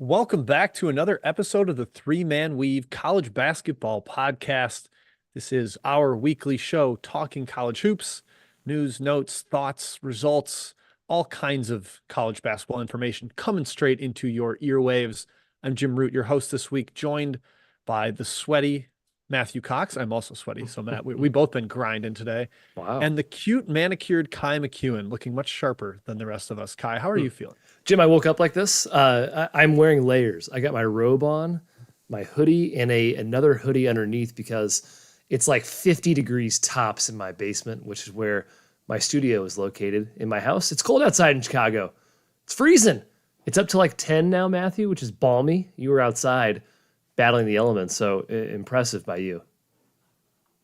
Welcome back to another episode of the Three Man Weave College Basketball Podcast. This is our weekly show talking college hoops, news, notes, thoughts, results, all kinds of college basketball information coming straight into your earwaves. I'm Jim Root, your host this week, joined by the sweaty Matthew Cox. I'm also sweaty, so Matt, we both been grinding today. Wow. And the cute manicured Kai McEwen, looking much sharper than the rest of us. Kai, how are you feeling? Jim, I woke up like this. I'm wearing layers. I got my robe on, my hoodie, and another hoodie underneath because it's like 50 degrees tops in my basement, which is where my studio is located in my house. It's cold outside in Chicago. It's freezing. It's up to like 10 now, Matthew, which is balmy. You were outside battling the elements, so impressive by you.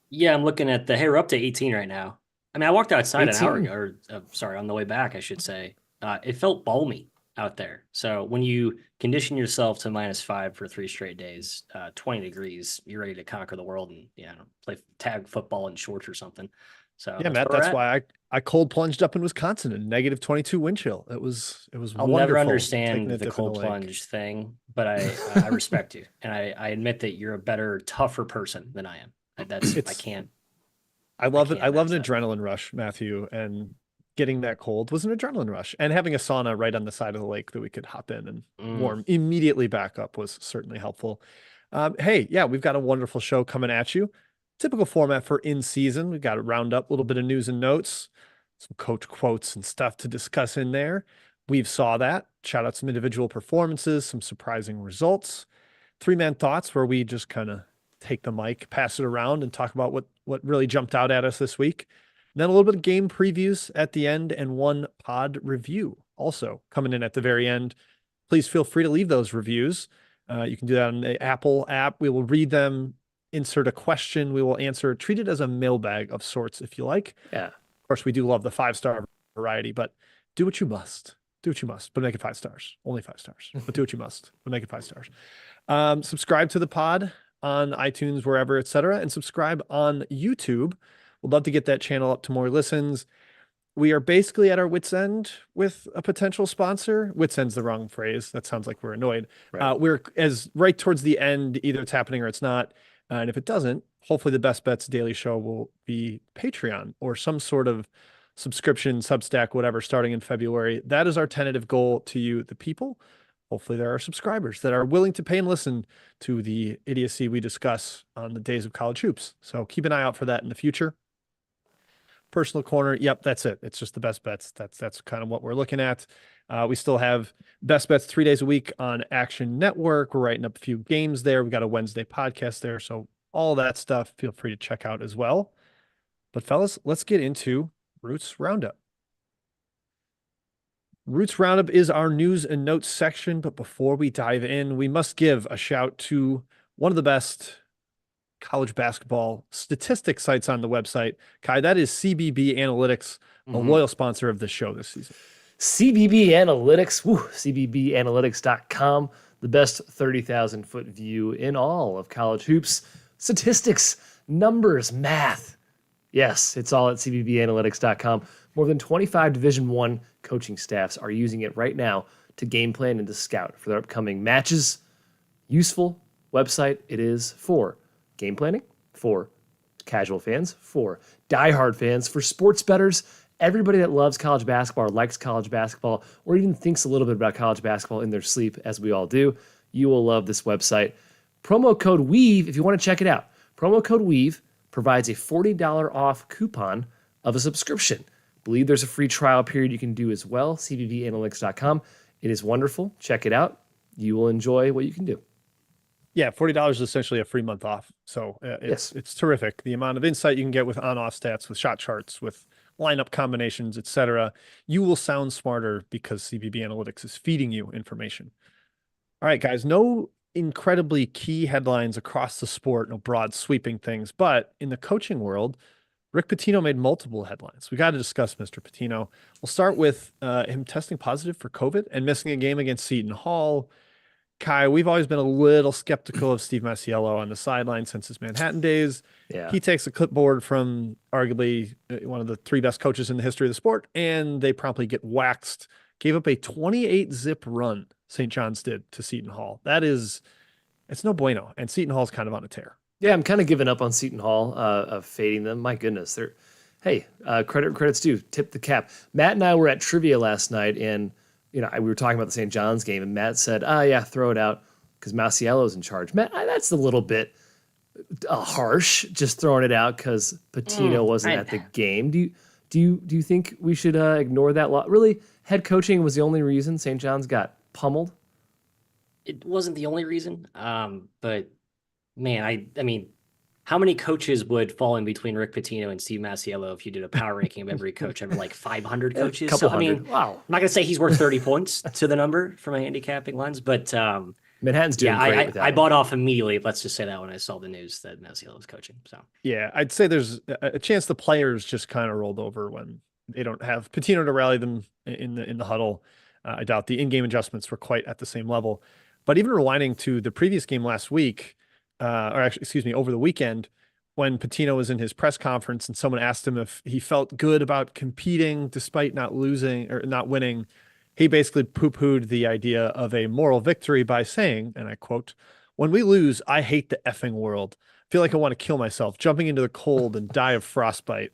Yeah, I'm looking at hey, we're up to 18 right now. I mean, I walked outside 18? an hour ago, or sorry, on the way back, I should say. It felt balmy out there. So when you condition yourself to -5 for 3 straight days, 20 degrees, you're ready to conquer the world and play tag football in shorts or something. So Yeah, Matt, that's why I cold plunged up in Wisconsin in -22 wind chill. It was I'll wonderful. never taking understand a the dip in cold lake. plunge thing, but I respect you, and I admit that you're a better, tougher person than I am. I can't. I love it. can't I love an match that. adrenaline rush, Matthew, and getting that cold was an adrenaline rush. And having a sauna right on the side of the lake that we could hop in and warm immediately back up was certainly helpful. Hey, yeah, we've got a wonderful show coming at you. Typical format for in season. We've got a roundup, a little bit of news and notes, some coach quotes and stuff to discuss in there. We've saw that. Shout out some individual performances, some surprising results. Three-man thoughts where we just kind of take the mic, pass it around, and talk about what really jumped out at us this week. And then a little bit of game previews at the end and one pod review also coming in at the very end. Please feel free to leave those reviews. You can do that on the Apple app. We will read them, insert a question. We will answer, treat it as a mailbag of sorts if you like. Yeah. Of course, we do love the 5-star variety, but do what you must. Do what you must, but make it 5 stars. Only 5 stars, but do what you must, but make it 5 stars. Subscribe to the pod on iTunes, wherever, etc., and subscribe on YouTube. We'd love to get that channel up to more listens. We are basically at our wits' end with a potential sponsor. Wits' end's the wrong phrase. That sounds like we're annoyed. Right. We're as right towards the end, either it's happening or it's not. And if it doesn't, hopefully the Best Bets Daily Show will be Patreon or some sort of subscription, Substack, whatever, starting in February. That is our tentative goal to you, the people. Hopefully there are subscribers that are willing to pay and listen to the idiocy we discuss on the days of college hoops. So keep an eye out for that in the future. Personal corner. Yep, that's it. It's just the best bets. That's kind of what we're looking at. We still have best bets 3 days a week on Action Network. We're writing up a few games there. We got a Wednesday podcast there. So all that stuff, feel free to check out as well. But fellas, let's get into Roots Roundup. Roots Roundup is our news and notes section, but before we dive in, we must give a shout to one of the best college basketball statistics sites on the website. Kai, that is CBB Analytics, a loyal sponsor of this show this season. CBB Analytics, CBBanalytics.com, the best 30,000-foot view in all of college hoops. Statistics, numbers, math. Yes, it's all at CBBanalytics.com. More than 25 Division I coaching staffs are using it right now to game plan and to scout for their upcoming matches. Useful website it is for game planning, for casual fans, for diehard fans, for sports bettors, everybody that loves college basketball or likes college basketball or even thinks a little bit about college basketball in their sleep, as we all do. You will love this website. Promo code WEAVE, if you want to check it out. Promo code WEAVE provides a $40 off coupon of a subscription. I believe there's a free trial period you can do as well, cbbanalytics.com. It is wonderful. Check it out. You will enjoy what you can do. Yeah, $40 is essentially a free month off. So it's terrific. The amount of insight you can get with on-off stats, with shot charts, with lineup combinations, etc. You will sound smarter because CBB Analytics is feeding you information. All right, guys, no incredibly key headlines across the sport, no broad sweeping things, but in the coaching world, Rick Pitino made multiple headlines. We got to discuss Mr. Pitino. We'll start with him testing positive for COVID and missing a game against Seton Hall. Kai, we've always been a little skeptical of Steve Masiello on the sideline since his Manhattan days. Yeah. He takes a clipboard from arguably one of the 3 best coaches in the history of the sport, and they promptly get waxed gave up a 28 zip run. St. John's did to Seton Hall. It's no bueno. And Seton Hall's kind of on a tear. Yeah, I'm kind of giving up on Seton Hall, of fading them. My goodness, credit's due. Tip the cap. Matt and I were at trivia last night, and we were talking about the St. John's game, and Matt said, "Oh yeah, throw it out because Masiello's in charge." Matt, that's a little bit harsh, just throwing it out because Pitino wasn't at the game. Do you think we should ignore that law? Really, head coaching was the only reason St. John's got pummeled? It wasn't the only reason, but man, I mean, how many coaches would fall in between Rick Pitino and Steve Masiello if you did a power ranking of every coach? Ever like 500 coaches. Couple So, I hundred. mean, Wow. I'm not gonna say he's worth 30 points to the number from a handicapping lens, but Manhattan's doing yeah, great with that. I bought off immediately. Let's just say that when I saw the news that Masiello was coaching. So Yeah, I'd say there's a chance the players just kind of rolled over when they don't have Pitino to rally them in the huddle. I doubt the in-game adjustments were quite at the same level. But even rewinding to the previous game last week, or actually, excuse me, over the weekend, when Pitino was in his press conference and someone asked him if he felt good about competing despite not losing or not winning, he basically poo-pooed the idea of a moral victory by saying, and I quote, "When we lose, I hate the effing world. Feel like I want to kill myself, jumping into the cold and die of frostbite."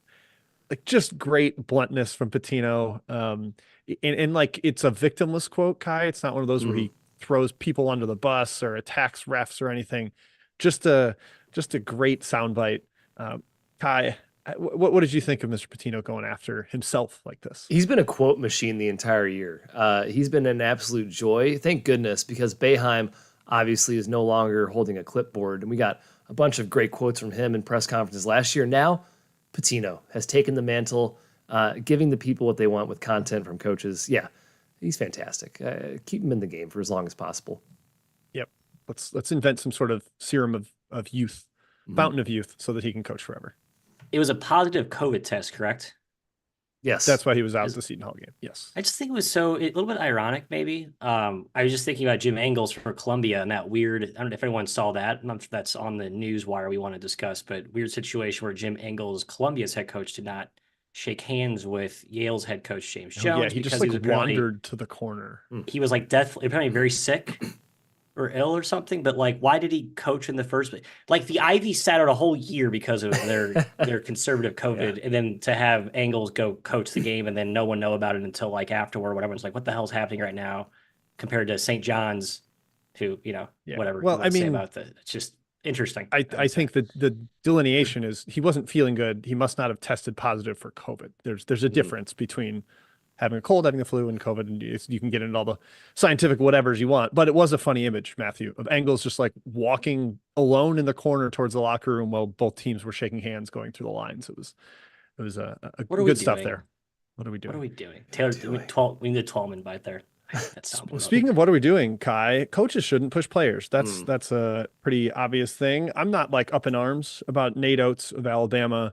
Like just great bluntness from Pitino. And like it's a victimless quote, Kai. It's not one of those where he throws people under the bus or attacks refs or anything. Just a great soundbite. Kai, what did you think of Mr. Pitino going after himself like this? He's been a quote machine the entire year. He's been an absolute joy. Thank goodness, because Boeheim obviously is no longer holding a clipboard. And we got a bunch of great quotes from him in press conferences last year. Now, Pitino has taken the mantle, giving the people what they want with content from coaches. Yeah, he's fantastic. Keep him in the game for as long as possible. Yep. Let's invent some sort of serum of youth, fountain of youth, so that he can coach forever. it was a positive COVID test, correct? Yes. That's why he was out of the Seton Hall game. Yes. I just think it was a little bit ironic, maybe. I was just thinking about Jim Engels for Columbia and that weird, I don't know if anyone saw that. I'm not sure that's on the news wire we want to discuss, but weird situation where Jim Engels, Columbia's head coach, did not shake hands with Yale's head coach, James Jones. Yeah, he just because like wandered to the corner. He was like apparently very sick or ill or something, but like, why did he coach in the first place? Like the Ivy sat out a whole year because of their conservative COVID, and then to have Engels go coach the game and then no one know about it until like afterward, when everyone's like, what the hell's happening right now, compared to St. John's, who, whatever. Well, I mean, it's just interesting. I think that the delineation is he wasn't feeling good. He must not have tested positive for COVID. There's a difference between having a cold, having the flu, and COVID, and you can get into all the scientific whatevers you want. But it was a funny image, Matthew, of Engels just like walking alone in the corner towards the locker room while both teams were shaking hands going through the lines. It was a good stuff there. What are we doing? What are we doing? Taylor, we need a Tallman bite there. Speaking of what are we doing, Kai, coaches shouldn't push players. That's a pretty obvious thing. I'm not like up in arms about Nate Oats of Alabama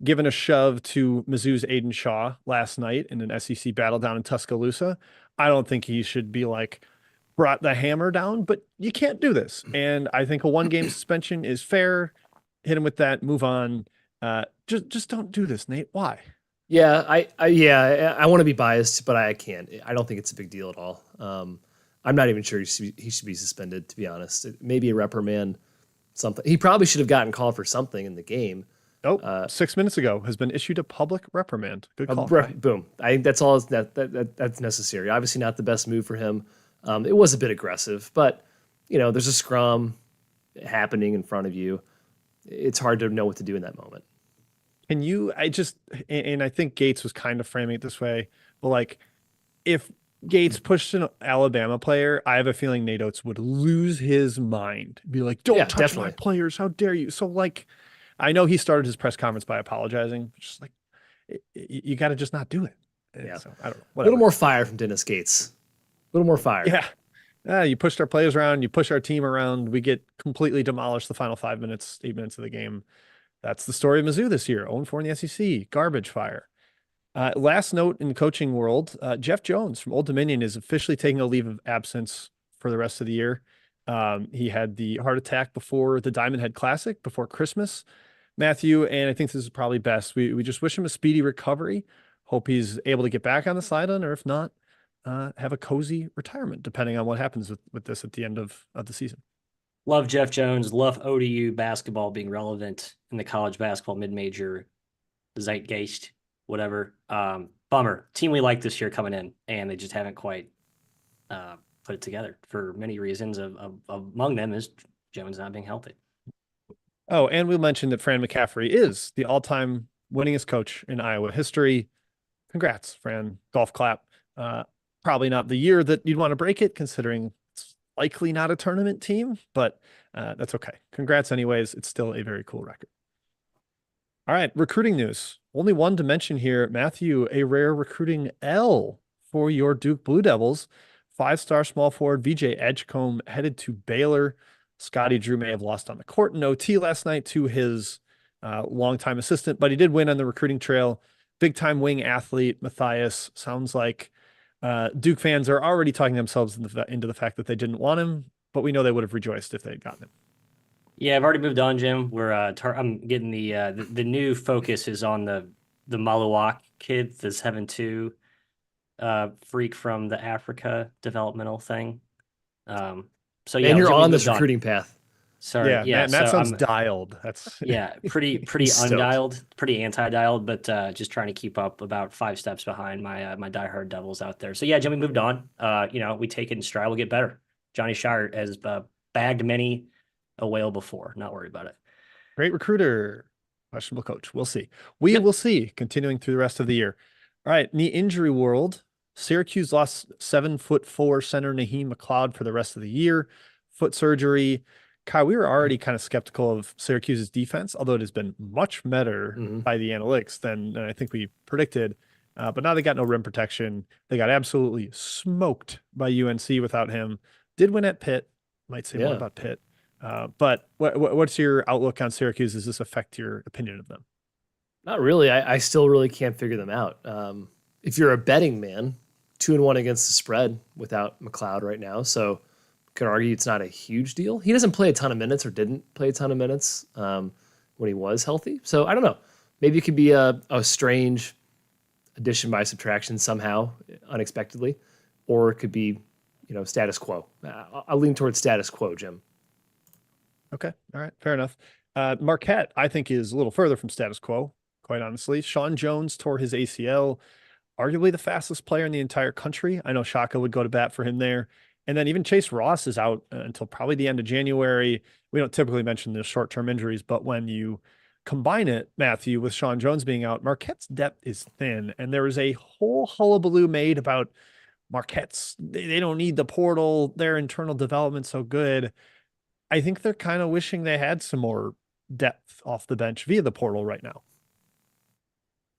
giving a shove to Mizzou's Aiden Shaw last night in an SEC battle down in Tuscaloosa. I don't think he should be like brought the hammer down, but you can't do this. And I think a 1-game suspension is fair. Hit him with that, move on. Just don't do this, Nate. Why? Yeah, I want to be biased, but I can't. I don't think it's a big deal at all. I'm not even sure he should be suspended, to be honest. Maybe a reprimand, something. He probably should have gotten called for something in the game. 6 minutes ago has been issued a public reprimand. Good call. Boom. I think that's all that's necessary. Obviously not the best move for him. It was a bit aggressive, but there's a scrum happening in front of you. It's hard to know what to do in that moment. I think Gates was kind of framing it this way, but like if Gates pushed an Alabama player, I have a feeling Nate Oats would lose his mind. Be like, don't touch my players. How dare you? So like, I know he started his press conference by apologizing. Just like, you got to just not do it. Yeah. So, I don't know. A little more fire from Dennis Gates. A little more fire. Yeah. You pushed our players around. You push our team around. We get completely demolished the final 8 minutes of the game. That's the story of Mizzou this year. 0-4 in the SEC. Garbage fire. Last note in the coaching world, Jeff Jones from Old Dominion is officially taking a leave of absence for the rest of the year. He had the heart attack before the Diamond Head Classic, before Christmas, Matthew, and I think this is probably best. We just wish him a speedy recovery. Hope he's able to get back on the sideline, or if not, have a cozy retirement, depending on what happens with this at the end of the season. Love Jeff Jones. Love ODU basketball being relevant in the college basketball mid-major zeitgeist, whatever. Bummer. Team we like this year coming in, and they just haven't quite put it together for many reasons. Among them is Jones not being healthy. Oh, and we'll mention that Fran McCaffrey is the all-time winningest coach in Iowa history. Congrats, Fran. Golf clap. Probably not the year that you'd want to break it, considering it's likely not a tournament team, but that's okay. Congrats anyways. It's still a very cool record. All right, recruiting news. Only one to mention here, Matthew, a rare recruiting L for your Duke Blue Devils. 5-star small forward VJ Edgecombe headed to Baylor. Scotty Drew may have lost on the court in OT last night to his longtime assistant, but he did win on the recruiting trail. Big time wing athlete, Matthias. Sounds like Duke fans are already talking themselves into the fact that they didn't want him, but we know they would have rejoiced if they had gotten him. Yeah, I've already moved on, Jim. I'm getting the new focus is on the Maluak kid, the 7'2" freak from the Africa developmental thing. So yeah, and you're Jim, on this recruiting path. Sorry, yeah. Matt so sounds dialed. That's pretty undialed, pretty anti-dialed, but just trying to keep up about 5 steps behind my diehard Devils out there. So yeah, Jimmy moved on. We take it in stride. We'll get better. Johnny Shire has bagged many a whale before. Not worried about it. Great recruiter, questionable coach. We'll see. Will see. Continuing through the rest of the year. All right, in the injury world, Syracuse lost 7'4" center Naheem McLeod for the rest of the year. Foot surgery. Kai, we were already kind of skeptical of Syracuse's defense, although it has been much better by the analytics than I think we predicted. But now they got no rim protection. They got absolutely smoked by UNC without him. Did win at Pitt. Might say more about Pitt. But what's your outlook on Syracuse? Does this affect your opinion of them? Not really. I still really can't figure them out. If you're a betting man, 2-1 against the spread without McLeod right now. So could argue it's not a huge deal. He doesn't play a ton of minutes or didn't play a ton of minutes when he was healthy. So I don't know. Maybe it could be a strange addition by subtraction somehow, unexpectedly, or it could be, status quo. I'll lean towards status quo, Jim. Okay. All right. Fair enough. Marquette, I think, is a little further from status quo, quite honestly. Sean Jones tore his ACL, arguably the fastest player in the entire country. I know Shaka would go to bat for him there. And then even Chase Ross is out until probably the end of January. We don't typically mention the short-term injuries, but when you combine it, Matthew, with Sean Jones being out, Marquette's depth is thin. And there is a whole hullabaloo made about Marquette's. They don't need the portal. Their internal development's so good. I think they're kind of wishing they had some more depth off the bench via the portal right now.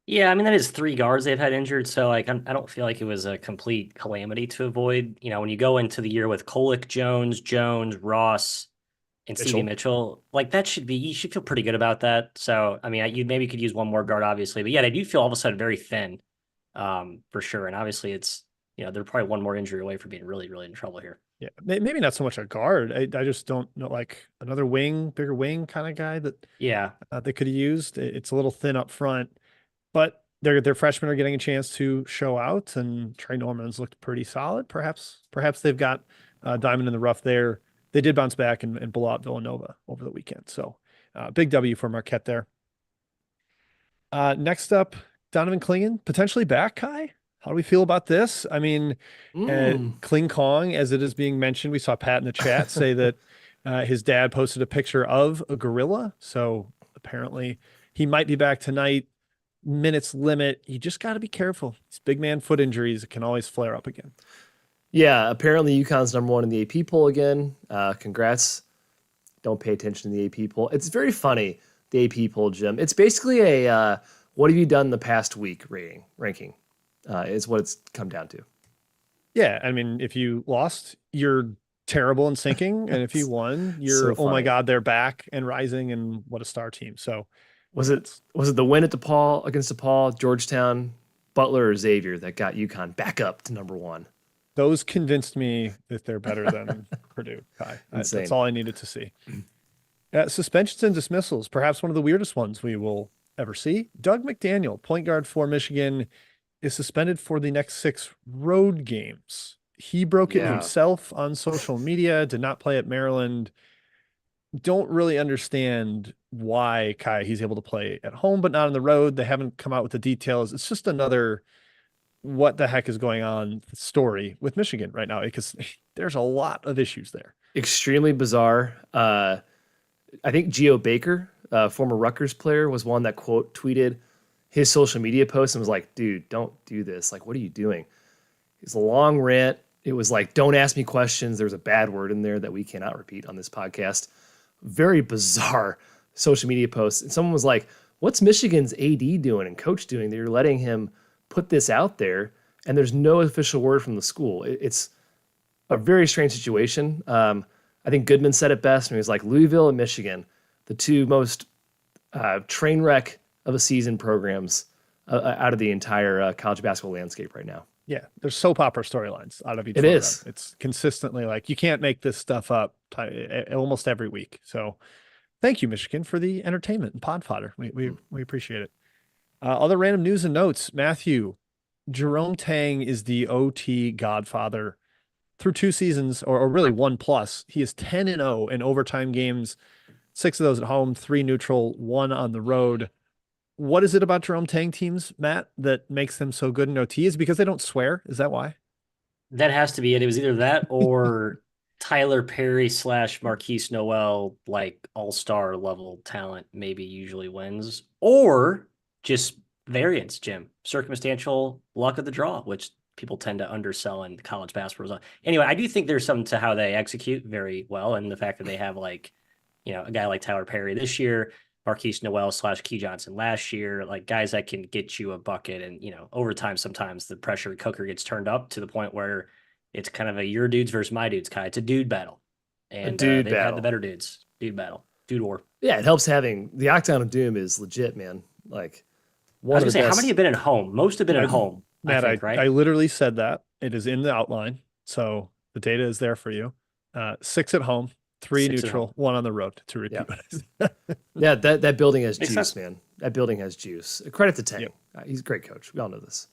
Yeah, I mean, that is 3 guards they've had injured. So, I don't feel like it was a complete calamity to avoid. When you go into the year with Kolek, Jones, Ross, and Stevie Mitchell, you should feel pretty good about that. So, I mean, you maybe could use one more guard, obviously. But yeah, they do feel all of a sudden very thin, for sure. And obviously, it's, they're probably one more injury away from being really, really in trouble here. Yeah, maybe not so much a guard. I just don't know, like another bigger wing kind of guy that they could have used. It's a little thin up front. But their freshmen are getting a chance to show out, and Trey Norman's looked pretty solid. Perhaps they've got a diamond in the rough there. They did bounce back and blow out Villanova over the weekend. So big W for Marquette there. Next up, Donovan Clingan, potentially back, Kai. How do we feel about this? I mean, Kling Kong, as it is being mentioned, we saw Pat in the chat say that his dad posted a picture of a gorilla. So apparently he might be back tonight. Minutes limit. You just got to be careful. These big man foot injuries can always flare up again. Yeah, apparently UConn's #1 in the AP poll again. Congrats. Don't pay attention to the AP poll. It's very funny, the AP poll, Jim. It's basically a what have you done the past week ranking is what it's come down to. Yeah, I mean, if you lost, you're terrible and sinking. And if you won, you're, oh my God, they're back and rising and what a star team. So Was it the win at against DePaul, Georgetown, Butler, or Xavier that got UConn back up to #1? Those convinced me that they're better than Purdue, Kai. That's all I needed to see. Suspensions and dismissals, perhaps one of the weirdest ones we will ever see. Doug McDaniel, point guard for Michigan. is suspended for the next 6 road games. He broke it Yeah. himself on social media, did not play at Maryland. Don't really understand why, Kai, he's able to play at home, but not on the road. They haven't come out with the details. It's just another what the heck is going on story with Michigan right now, because there's a lot of issues there. Extremely bizarre. I think Geo Baker, former Rutgers player, was one that quote tweeted his social media post and was like, dude, don't do this. Like, what are you doing? It's a long rant. It was like, don't ask me questions. There's a bad word in there that we cannot repeat on this podcast. Very bizarre social media post. And someone was like, what's Michigan's AD doing and coach doing that you're letting him put this out there? And there's no official word from the school. It's a very strange situation. I think Goodman said it best when he was like, Louisville and Michigan, the two most train wreck of a season programs out of the entire college basketball landscape right now. Yeah, there's soap opera storylines out of each It one of is. them. It's consistently like, you can't make this stuff up almost every week. So thank you, Michigan, for the entertainment and pod fodder. We appreciate it. Other random news and notes. Matthew, Jerome Tang is the OT godfather through 2 seasons, or really 1+. He is 10-0 in overtime games, 6 of those at home, 3 neutral, 1 on the road. What is it about Jerome Tang teams, Matt, that makes them so good in OT? Is it because they don't swear? Is that why? That has to be it. It was either that or Tyler Perry / Marquise Noel, like all-star level talent, maybe usually wins, or just variance, Jim. Circumstantial luck of the draw, which people tend to undersell in college basketball. Anyway, I do think there's something to how they execute very well, and the fact that they have a guy like Tyler Perry this year, Marquise Noel / Key Johnson last year, like guys that can get you a bucket. And, overtime, sometimes the pressure cooker gets turned up to the point where it's kind of a your dudes versus my dudes, Kai. It's a dude battle. And they've had the better dudes. Dude battle. Dude war. Yeah, it helps having the Octagon of Doom is legit, man. Like, I was going to say, how many have been at home? Most have been at home, Matt, I think, right? I literally said that. It is in the outline. So the data is there for you. 6 at home, 3 neutral, 1 on the road, to repeat. Yeah, that building has Makes juice, sense. man. That building has juice. Credit to Tang. He's a great coach. We all know this.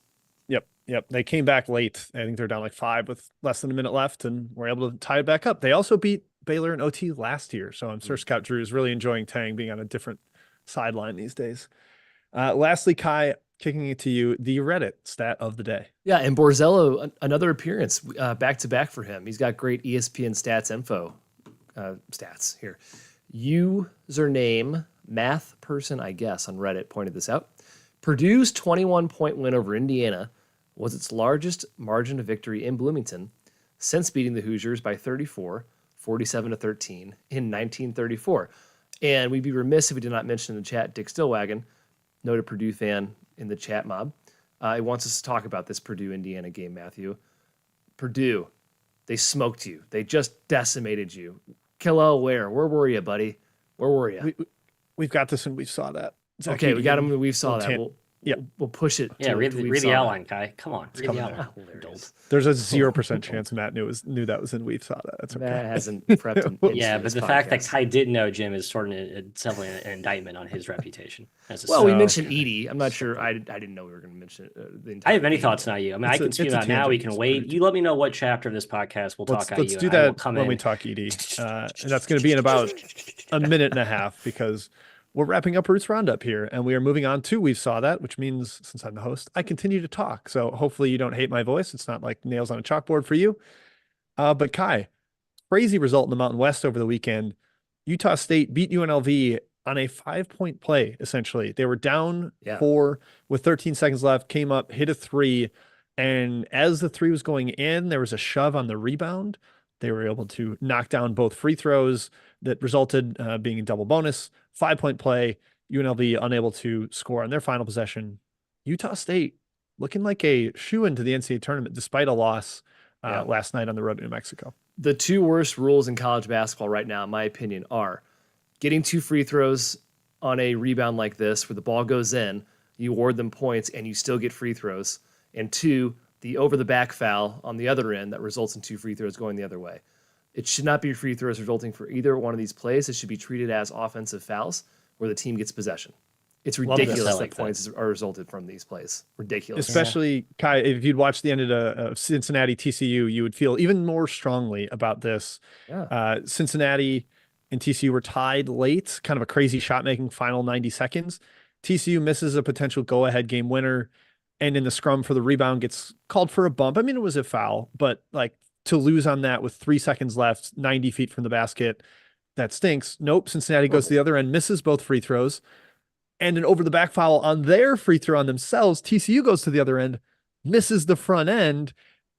Yep. They came back late. I think they're down like 5 with less than a minute left, and were able to tie it back up. They also beat Baylor in OT last year. So I'm sure Scout Drew is really enjoying Tang being on a different sideline these days. Lastly, Kai, kicking it to you, the Reddit stat of the day. Yeah, and Borzello, another appearance back-to-back for him. He's got great ESPN stats info stats here. Username math person, I guess, on Reddit pointed this out. Purdue's 21-point win over Indiana was its largest margin of victory in Bloomington since beating the Hoosiers by 34, 47-13 in 1934. And we'd be remiss if we did not mention in the chat Dick Stillwagon, noted Purdue fan in the chat mob. He wants us to talk about this Purdue-Indiana game, Matthew. Purdue, they smoked you. They just decimated you. Killel, where were you, buddy? Where were you? We've got this, and we saw that. Okay, we got him. We saw that. Yep. We'll push it. Yeah, read the outline, Kai. Come on, read the outline. There's a 0% chance Matt knew that was in We've Saw That. That's okay. Matt hasn't prepped an inch Yeah, for but this the fact that podcast. Kai didn't know Jim is sort of definitely an indictment on his reputation. We mentioned Edie. I'm not sure. I didn't know we were going to mention the entire I have many game. thoughts, not you. I mean, I can speak about now. We can wait. You let me know what chapter of this podcast we'll talk. Let's do that when we talk ED, and that's going to be in about a minute and a half, because we're wrapping up Roots Roundup here, and we are moving on to We've Saw That, which means, since I'm the host, I continue to talk. So hopefully you don't hate my voice. It's not like nails on a chalkboard for you. But Kai, crazy result in the Mountain West over the weekend. Utah State beat UNLV on a 5-point play, essentially. They were down 4 with 13 seconds left, came up, hit a 3, and as the 3 was going in, there was a shove on the rebound. They were able to knock down both free throws that resulted being a double bonus. 5-point play, UNLV unable to score on their final possession. Utah State looking like a shoe-in to the NCAA tournament despite a loss last night on the road to New Mexico. The 2 worst rules in college basketball right now, in my opinion, are getting 2 free throws on a rebound like this where the ball goes in, you award them points, and you still get free throws. And 2, the over-the-back foul on the other end that results in 2 free throws going the other way. It should not be free throws resulting for either one of these plays. It should be treated as offensive fouls where the team gets possession. It's Love this. ridiculous I that like that. points are resulted from these plays. Ridiculous. Especially Kai, if you'd watched the end of Cincinnati TCU, you would feel even more strongly about this. Yeah. Cincinnati and TCU were tied late, kind of a crazy shot making final 90 seconds. TCU misses a potential go ahead game winner, and in the scrum for the rebound gets called for a bump. I mean, it was a foul, but like to lose on that with 3 seconds left, 90 feet from the basket, that stinks. Nope. Cincinnati goes to the other end, misses both free throws. And an over the back foul on their free throw on themselves. TCU goes to the other end, misses the front end,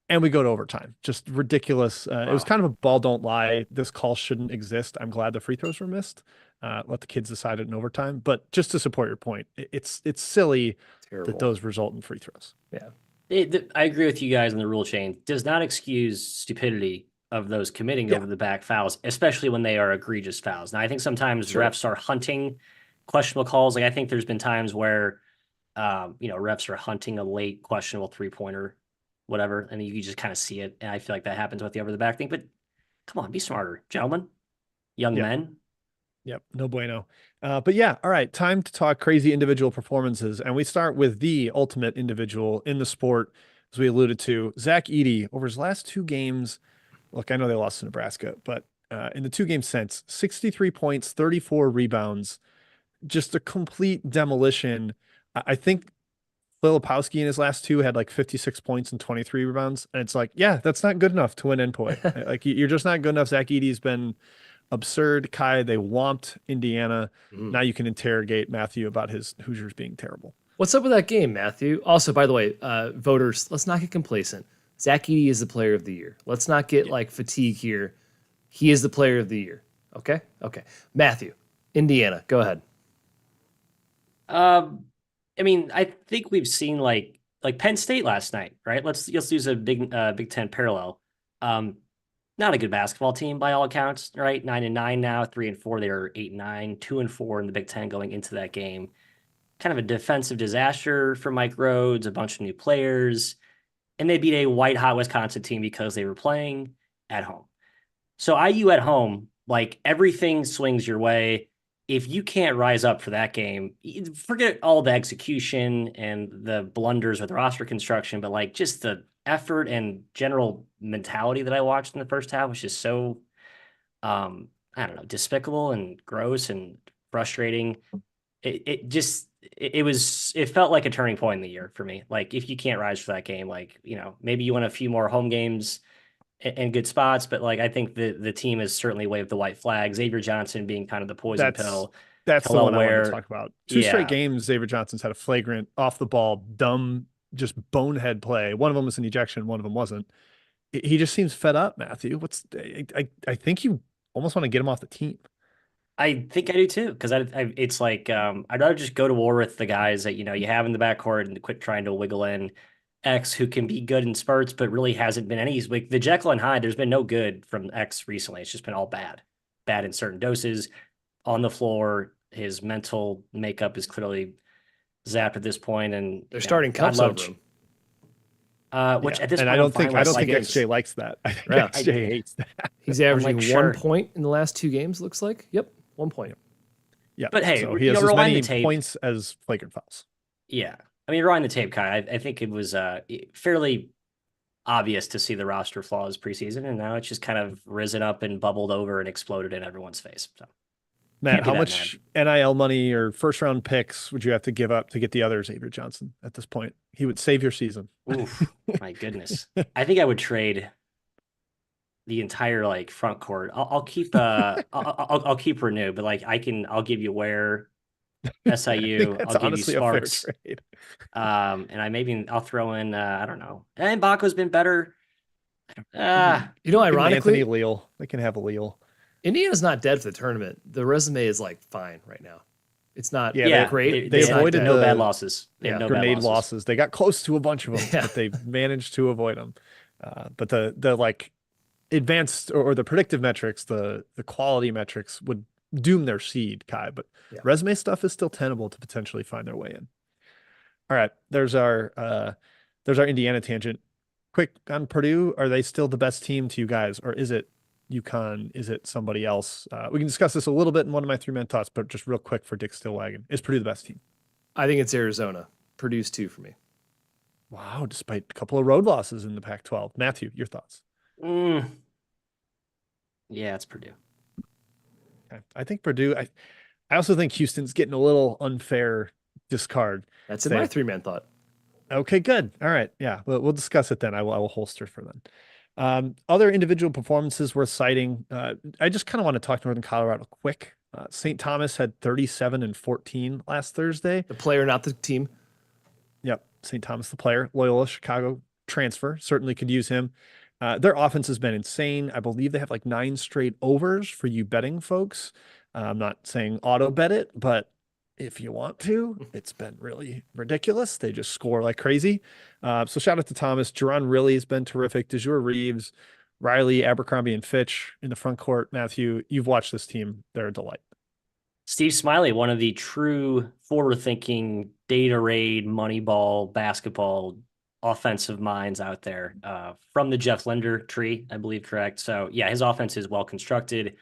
and we go to overtime. Just ridiculous. It was kind of a ball don't lie. This call shouldn't exist. I'm glad the free throws were missed. Let the kids decide it in overtime. But just to support your point, it's silly Terrible. that those result in free throws. Yeah. I agree with you guys on the rule change. Does not excuse stupidity of those committing over the back fouls, especially when they are egregious fouls. Now, I think sometimes refs are hunting questionable calls. Like I think there's been times where, refs are hunting a late questionable 3-pointer, whatever, and you just kind of see it. And I feel like that happens with the over the back thing. But come on, be smarter, gentlemen, young men. Yep, no bueno. But yeah, all right, time to talk crazy individual performances. And we start with the ultimate individual in the sport, as we alluded to, Zach Edey. Over his last 2 games, look, I know they lost to Nebraska, but in the 2 games since, 63 points, 34 rebounds, just a complete demolition. I think Filipowski in his last 2 had like 56 points and 23 rebounds. And it's like, yeah, that's not good enough to win NPOY. Like you're just not good enough. Zach Edey's been absurd. Kai, they whomped Indiana. Now you can interrogate Matthew about his Hoosiers being terrible. What's up with that game, Matthew? Also, by the way, voters, let's not get complacent. Zach Edey is the player of the year. Let's not get like fatigue here. He is the player of the year. Okay? Okay. Matthew, Indiana, go ahead. I mean, I think we've seen like Penn State last night, right? Let's use a Big Ten parallel. Not a good basketball team by all accounts, right? 9-9 now, 3-4. They were 8-9, 2-4 in the Big Ten going into that game. Kind of a defensive disaster for Mike Rhodes, a bunch of new players, and they beat a white hot Wisconsin team because they were playing at home. So IU at home, like everything swings your way. If you can't rise up for that game, forget all the execution and the blunders with roster construction, but like just the effort and general mentality that I watched in the first half was just so, I don't know, despicable and gross and frustrating. It felt like a turning point in the year for me. Like if you can't rise for that game, like, maybe you win a few more home games and good spots, but like I think the team has certainly waved the white flag. Xavier Johnson being kind of the poison pill. That's the one I wanted to Ware. talk about. 2 straight games, Xavier Johnson's had a flagrant off the ball, dumb, just bonehead play. One of them was an ejection, one of them wasn't. He just seems fed up, Matthew. I think you almost want to get him off the team. I think I do too, because it's like I'd rather just go to war with the guys that you have in the backcourt and quit trying to wiggle in X who can be good in spurts, but really hasn't been any. Like the Jekyll and Hyde, there's been no good from X recently. It's just been all bad in certain doses on the floor. His mental makeup is clearly zapped at this point, and they're starting cups over him. Which at this point, I don't think games. XJ likes that. I think XJ hates that. He's averaging 1 point in the last 2 games. Looks like. Yep, 1 point. Yeah, but hey, so he has as many points as flagrant fouls. Yeah, I mean, rewind the tape, Kai. I think it was fairly obvious to see the roster flaws preseason, and now it's just kind of risen up and bubbled over and exploded in everyone's face. So, Matt, how much NIL money or first round picks would you have to give up to get the other Xavier Johnson at this point? He would save your season. Oof, my goodness. I think I would trade the entire front court. I'll keep I'll keep Renew, but I'll give you Ware, SIU. That's I'll give you honestly Sparks. a fair trade. And I'll throw in I don't know. And Baco's been better. Ironically, Anthony Leal. They can have a Leal. Indiana's not dead for the tournament. The resume is fine right now. It's not great. They avoided no bad losses. No grenade losses. They got close to a bunch of them, but they managed to avoid them. But the advanced or the predictive metrics, the quality metrics would doom their seed, Kai. But resume stuff is still tenable to potentially find their way in. All right, there's our Indiana tangent. Quick on Purdue. Are they still the best team to you guys, or is it UConn? Is it somebody else? We can discuss this a little bit in one of my 3-man thoughts, but just real quick for Dick Stillwagon. Is Purdue the best team? I think it's Arizona. Purdue's 2 for me. Wow, despite a couple of road losses in the Pac-12. Matthew, your thoughts? Mm, yeah, it's Purdue. Okay. I think Purdue. I also think Houston's getting a little unfair discard. That's in my 3-man thought. Okay, good. All right. Yeah, we'll discuss it then. I will holster for then. Other individual performances worth citing. I just kind of want to talk Northern Colorado quick. St. Thomas had 37 and 14 last Thursday. The player, not the team. Yep. St. Thomas, the player. Loyola Chicago transfer. Certainly could use him. Their offense has been insane. I believe they have like 9 straight overs for you betting folks. I'm not saying auto bet it, but if you want to, it's been really ridiculous. They just score like crazy. So shout out to Thomas. Jerron really has been terrific. DeJour Reeves, Riley, Abercrombie, and Fitch in the front court. Matthew, you've watched this team. They're a delight. Steve Smiley, one of the true forward-thinking, data raid, moneyball, basketball offensive minds out there, from the Jeff Linder tree, I believe, correct? So yeah, his offense is well constructed.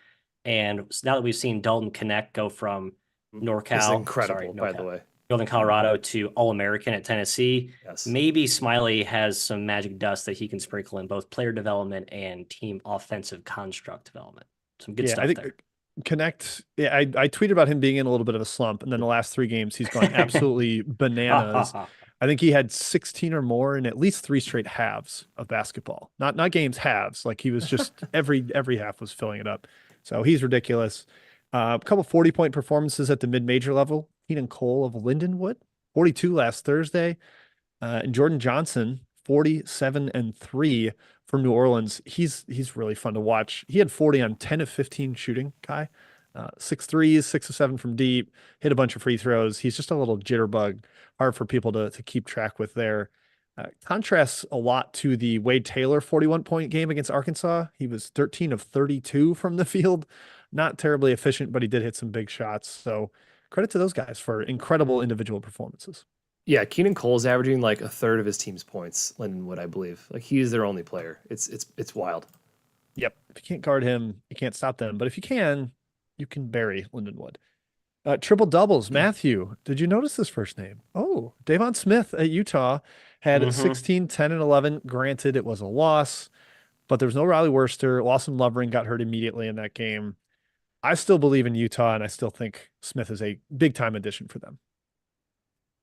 And now that we've seen Dalton Connect go from NorCal, incredible, by the way, Northern Colorado to All-American at Tennessee, yes, maybe Smiley has some magic dust that he can sprinkle in both player development and team offensive construct development. Some good stuff there. Connect. Yeah, I tweeted about him being in a little bit of a slump, and then the last 3 games he's gone absolutely bananas. I think he had 16 or more in at least 3 straight halves of basketball. Not games, halves. Like he was just every half was filling it up. So he's ridiculous. A couple 40-point performances at the mid-major level. Keenan Cole of Lindenwood, 42 last Thursday. And Jordan Johnson, 47 and 3 from New Orleans. He's really fun to watch. He had 40 on 10 of 15 shooting, Kai. 6 threes, 6 of 7 from deep, hit a bunch of free throws. He's just a little jitterbug, hard for people to keep track with there. Contrasts a lot to the Wade Taylor 41-point game against Arkansas. He was 13 of 32 from the field. Not terribly efficient, but he did hit some big shots. So credit to those guys for incredible individual performances. Yeah, Keenan Cole's averaging like a third of his team's points, Lindenwood, I believe. Like he's their only player. It's wild. Yep. If you can't guard him, you can't stop them. But if you can bury Lindenwood. Triple doubles. Matthew, did you notice this first name? Oh, Davon Smith at Utah had 16, 10, and 11. Granted, it was a loss, but there was no Riley Worster. Lawson Lovering got hurt immediately in that game. I still believe in Utah, and I still think Smith is a big-time addition for them.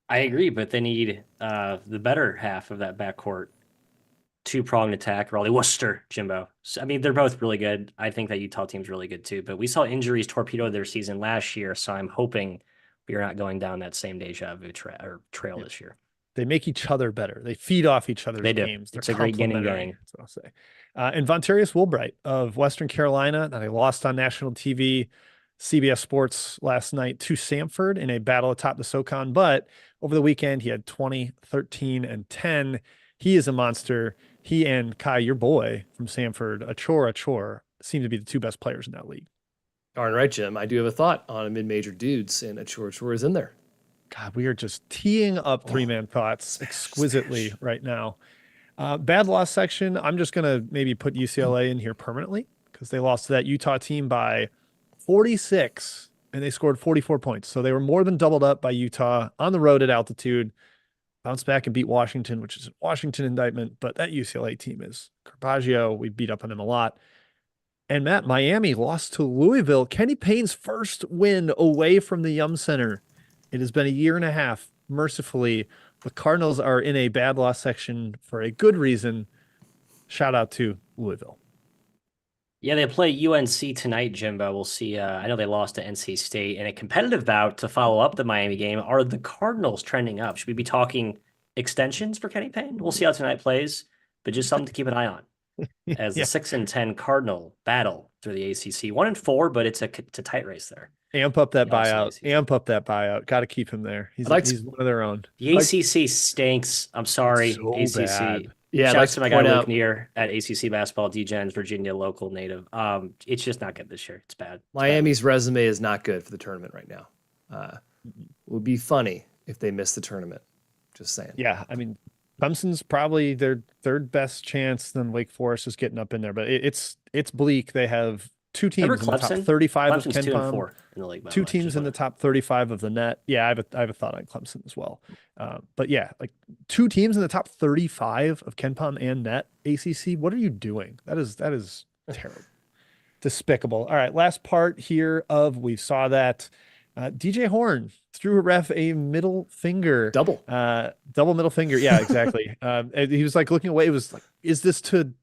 I agree, but they need the better half of that backcourt. 2-pronged attack, Raleigh Worcester, Jimbo. So, I mean, they're both really good. I think that Utah team's really good too, but we saw injuries torpedo their season last year, so I'm hoping we are not going down that same deja vu trail this year. They make each other better. They feed off each other's games. It's a great yin and yang. That's what I'll say. And Vontarius Woolbright of Western Carolina, they lost on national TV, CBS Sports last night to Samford in a battle atop the SoCon, but over the weekend he had 20, 13, and 10. He is a monster. He and Kai, your boy from Samford, Achor, seem to be the 2 best players in that league. Darn right, Jim. I do have a thought on a mid-major dudes, and Achor is in there. God, we are just teeing up 3-man thoughts exquisitely right now. Bad loss section. I'm just going to maybe put UCLA in here permanently because they lost to that Utah team by 46 and they scored 44 points. So they were more than doubled up by Utah on the road at altitude. Bounced back and beat Washington, which is a Washington indictment, but that UCLA team is Carpaccio. We beat up on him a lot. And Matt, Miami lost to Louisville. Kenny Payne's first win away from the Yum Center. It has been a year and a half. Mercifully, the Cardinals are in a bad loss section for a good reason. Shout out to Louisville. Yeah, they play UNC tonight, Jimbo. We'll see. I know they lost to NC State in a competitive bout to follow up the Miami game. Are the Cardinals trending up? Should we be talking extensions for Kenny Payne? We'll see how tonight plays, but just something to keep an eye on as the 6-10 Cardinal battle through the ACC. 1-4, but it's a tight race there. Amp up that buyout. Got to keep him there. He's one of their own. The ACC stinks. I'm sorry, so ACC. Bad. Yeah, shout out to my guy Luke Neer at ACC Basketball, DGens, Virginia local native. It's just not good this year. It's bad. Miami's resume is not good for the tournament right now. It would be funny if they missed the tournament. Just saying. Yeah, I mean, Clemson's probably their third best chance. Then Wake Forest is getting up in there, but it's bleak. They have two Remember teams in the top Clemson? 35 of Clemson's Ken 2 and Palm, 4 in the league, by the two way. teams Just in the wanna- top 35 of the net. Yeah, I have a thought on Clemson as well. But yeah, like two teams in the top 35 of Ken Palm and net ACC. What are you doing? That is terrible. Despicable. All right, last part here of we saw that DJ Horn threw a ref a middle finger. Double. Double middle finger. Yeah, exactly. And he was like looking away. It was like, is this to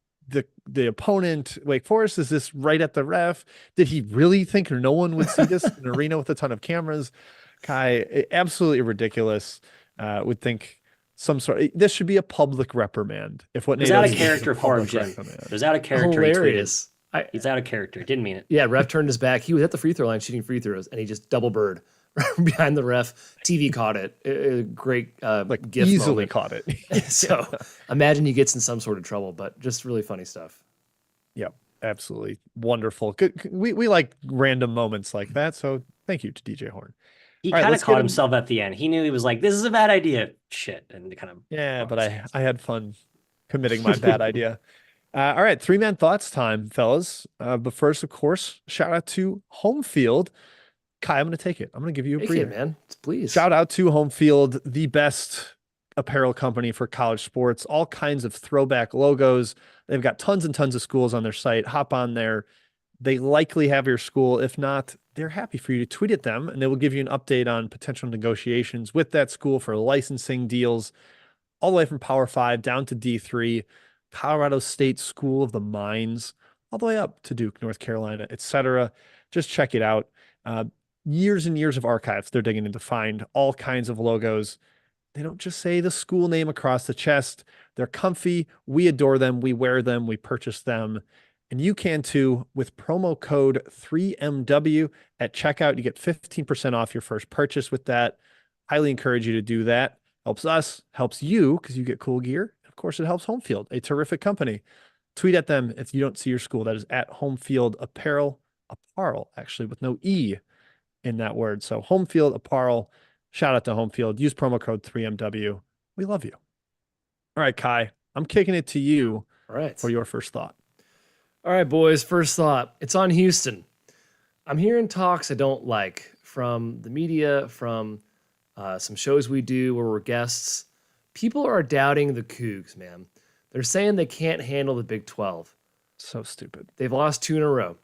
the opponent, Wake Forest? Is this right at the ref? Did he really think no one would see this in an arena with a ton of cameras? Kai, absolutely ridiculous. Would think this should be a public reprimand. If what It was Nate out does of is a character for him, public Jim. reprimand. It was out of character. He tweeted. Hilarious. He's out of character. Didn't mean it. Yeah, ref turned his back. He was at the free throw line shooting free throws, and he just double bird behind the ref. TV caught it. Great Like gift easily moment. caught it. So imagine he gets in some sort of trouble, but just really funny stuff. Yep, absolutely wonderful. Good. We like random moments like that. So thank you to DJ Horn. He All right, kind of let's caught get him- himself at the end. He knew he was like, "This is a bad idea." Shit, and kind of Yeah, but I had fun committing my bad idea. All right, three-man thoughts time, fellas. But first, of course, shout out to Home Field. Kai, I'm going to take it. I'm going to give you a Take breather. it, man. Please. Shout out to Home Field, the best apparel company for college sports, all kinds of throwback logos. They've got tons and tons of schools on their site. Hop on there. They likely have your school. If not, they're happy for you to tweet at them, and they will give you an update on potential negotiations with that school for licensing deals, all the way from Power 5 down to D3, Colorado State School of the Mines, all the way up to Duke, North Carolina, etc. Just check it out. Years and years of archives they're digging in to find all kinds of logos. They don't just say the school name across the chest. They're comfy. We adore them. We wear them. We purchase them. And you can too with promo code 3MW at checkout. You get 15% off your first purchase with that. Highly encourage you to do that. Helps us, helps you because you get cool gear. Of course, it helps Home Field, a terrific company. Tweet at them if you don't see your school. That is at Home Field Apparel, actually, with no E in that word. So Home Field Apparel, shout out to Home Field. Use promo code 3MW. We love you. All right, Kai, I'm kicking it to you All right. for your first thought. All right, boys. First thought. It's on Houston. I'm hearing talks I don't like from the media, from some shows we do where we're guests. People are doubting the Cougs, man. They're saying they can't handle the Big 12. So stupid. They've lost 2 in a row.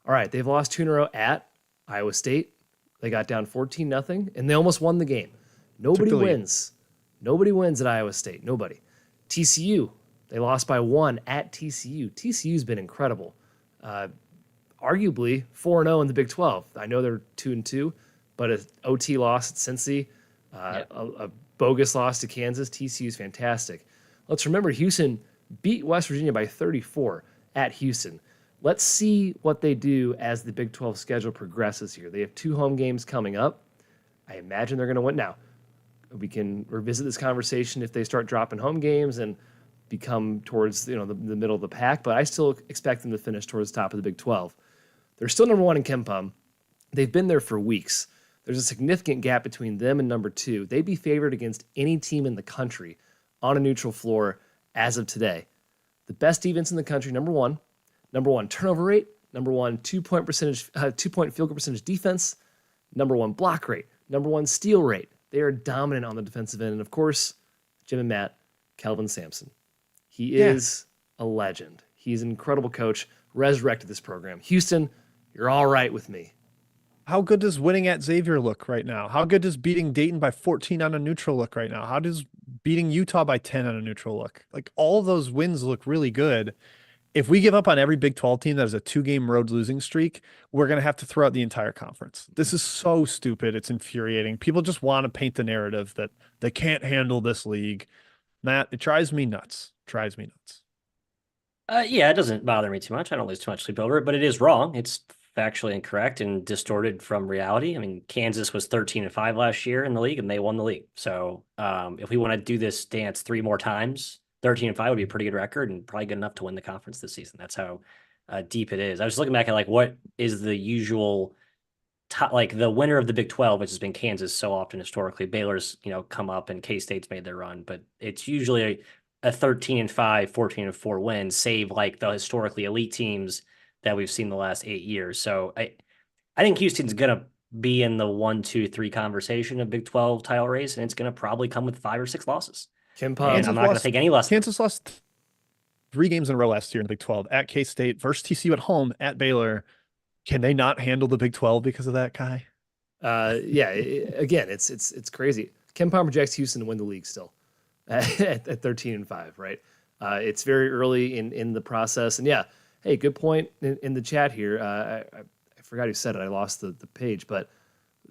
All right, they've lost 2 in a row at Iowa State. They got down 14-0, and they almost won the game. Nobody the lead. wins. Nobody wins at Iowa State. Nobody. TCU, they lost by 1 at TCU. TCU's been incredible. Arguably 4-0 in the Big 12. I know they're 2-2, but an OT loss at Cincy, a bogus loss to Kansas. TCU's fantastic. Let's remember Houston beat West Virginia by 34 at Houston. Let's see what they do as the Big 12 schedule progresses here. They have 2 home games coming up. I imagine they're going to win. Now, we can revisit this conversation if they start dropping home games and become towards the middle of the pack, but I still expect them to finish towards the top of the Big 12. They're still number 1 in KenPom. They've been there for weeks. There's a significant gap between them and number 2. They'd be favored against any team in the country on a neutral floor as of today. The best defense in the country, number 1 turnover rate, number 1 2-point field goal percentage defense, number 1 block rate, number 1 steal rate. They are dominant on the defensive end. And of course, Jim and Matt, Kelvin Sampson. He is a legend. He's an incredible coach, resurrected this program. Houston, you're all right with me. How good does winning at Xavier look right now? How good does beating Dayton by 14 on a neutral look right now? How does beating Utah by 10 on a neutral look? Like, all of those wins look really good. If we give up on every Big 12 team that has a 2-game road losing streak, we're going to have to throw out the entire conference. This is so stupid. It's infuriating. People just want to paint the narrative that they can't handle this league. Matt, it drives me nuts. Yeah, it doesn't bother me too much. I don't lose too much sleep over it, but it is wrong. It's factually incorrect and distorted from reality. I mean, Kansas was 13-5 last year in the league, and they won the league. So if we want to do this dance 3 more times, 13-5 would be a pretty good record and probably good enough to win the conference this season. That's how deep it is. I was looking back at like what is the usual top, like the winner of the Big 12, which has been Kansas so often historically. Baylor's come up and K-State's made their run, but it's usually a 13-5, 14-4 win, save like the historically elite teams that we've seen the last 8 years. So I think Houston's gonna be in the 1, 2, 3 conversation of Big 12 title race, and it's gonna probably come with 5 or 6 losses. Kim And I'm Pom. not gonna think any less of them. Kansas lost 3 games in a row last year in the Big 12 at K-State versus TCU at home at Baylor. Can they not handle the Big 12 because of that, Kai? Yeah, again, it's crazy. Kim Pom projects Houston to win the league still at 13-5, right? It's very early in the process, and yeah, hey, good point in the chat here. I forgot who said it. I lost the page, but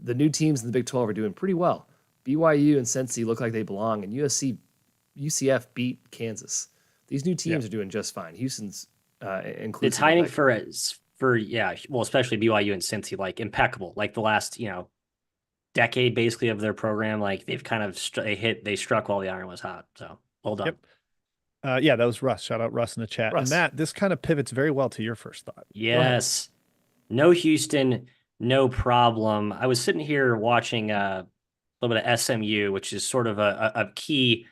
the new teams in the Big 12 are doing pretty well. BYU and Cincy look like they belong, and UCF beat Kansas. These new teams are doing just fine. Houston's inclusive. The timing for yeah, well, especially BYU and Cincy, like impeccable. Like the last decade basically of their program, like they've kind of they struck while the iron was hot. So well done. Yep. Yeah, that was Russ. Shout out Russ in the chat. Russ. And Matt, this kind of pivots very well to your first thought. Yes. No Houston, no problem. I was sitting here watching a little bit of SMU, which is sort of a key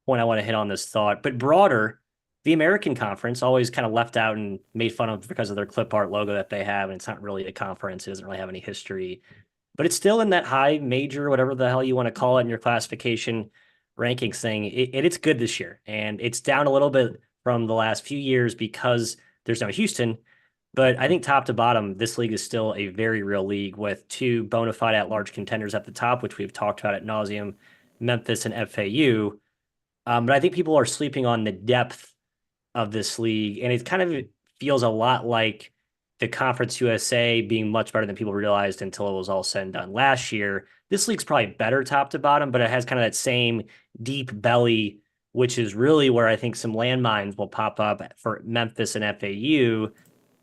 point I want to hit on this thought, but broader. The American Conference, always kind of left out and made fun of because of their clip art logo that they have, and it's not really a conference. It doesn't really have any history, but it's still in that high major, whatever the hell you want to call it in your classification rankings thing. It's good this year, and it's down a little bit from the last few years because there's no Houston. But I think top to bottom, this league is still a very real league with 2 bona fide at-large contenders at the top, which we've talked about ad nauseum, Memphis and FAU. But I think people are sleeping on the depth of this league, and it kind of feels a lot like the Conference USA being much better than people realized until it was all said and done last year. This league's probably better top to bottom, but it has kind of that same deep belly, which is really where I think some landmines will pop up for Memphis and FAU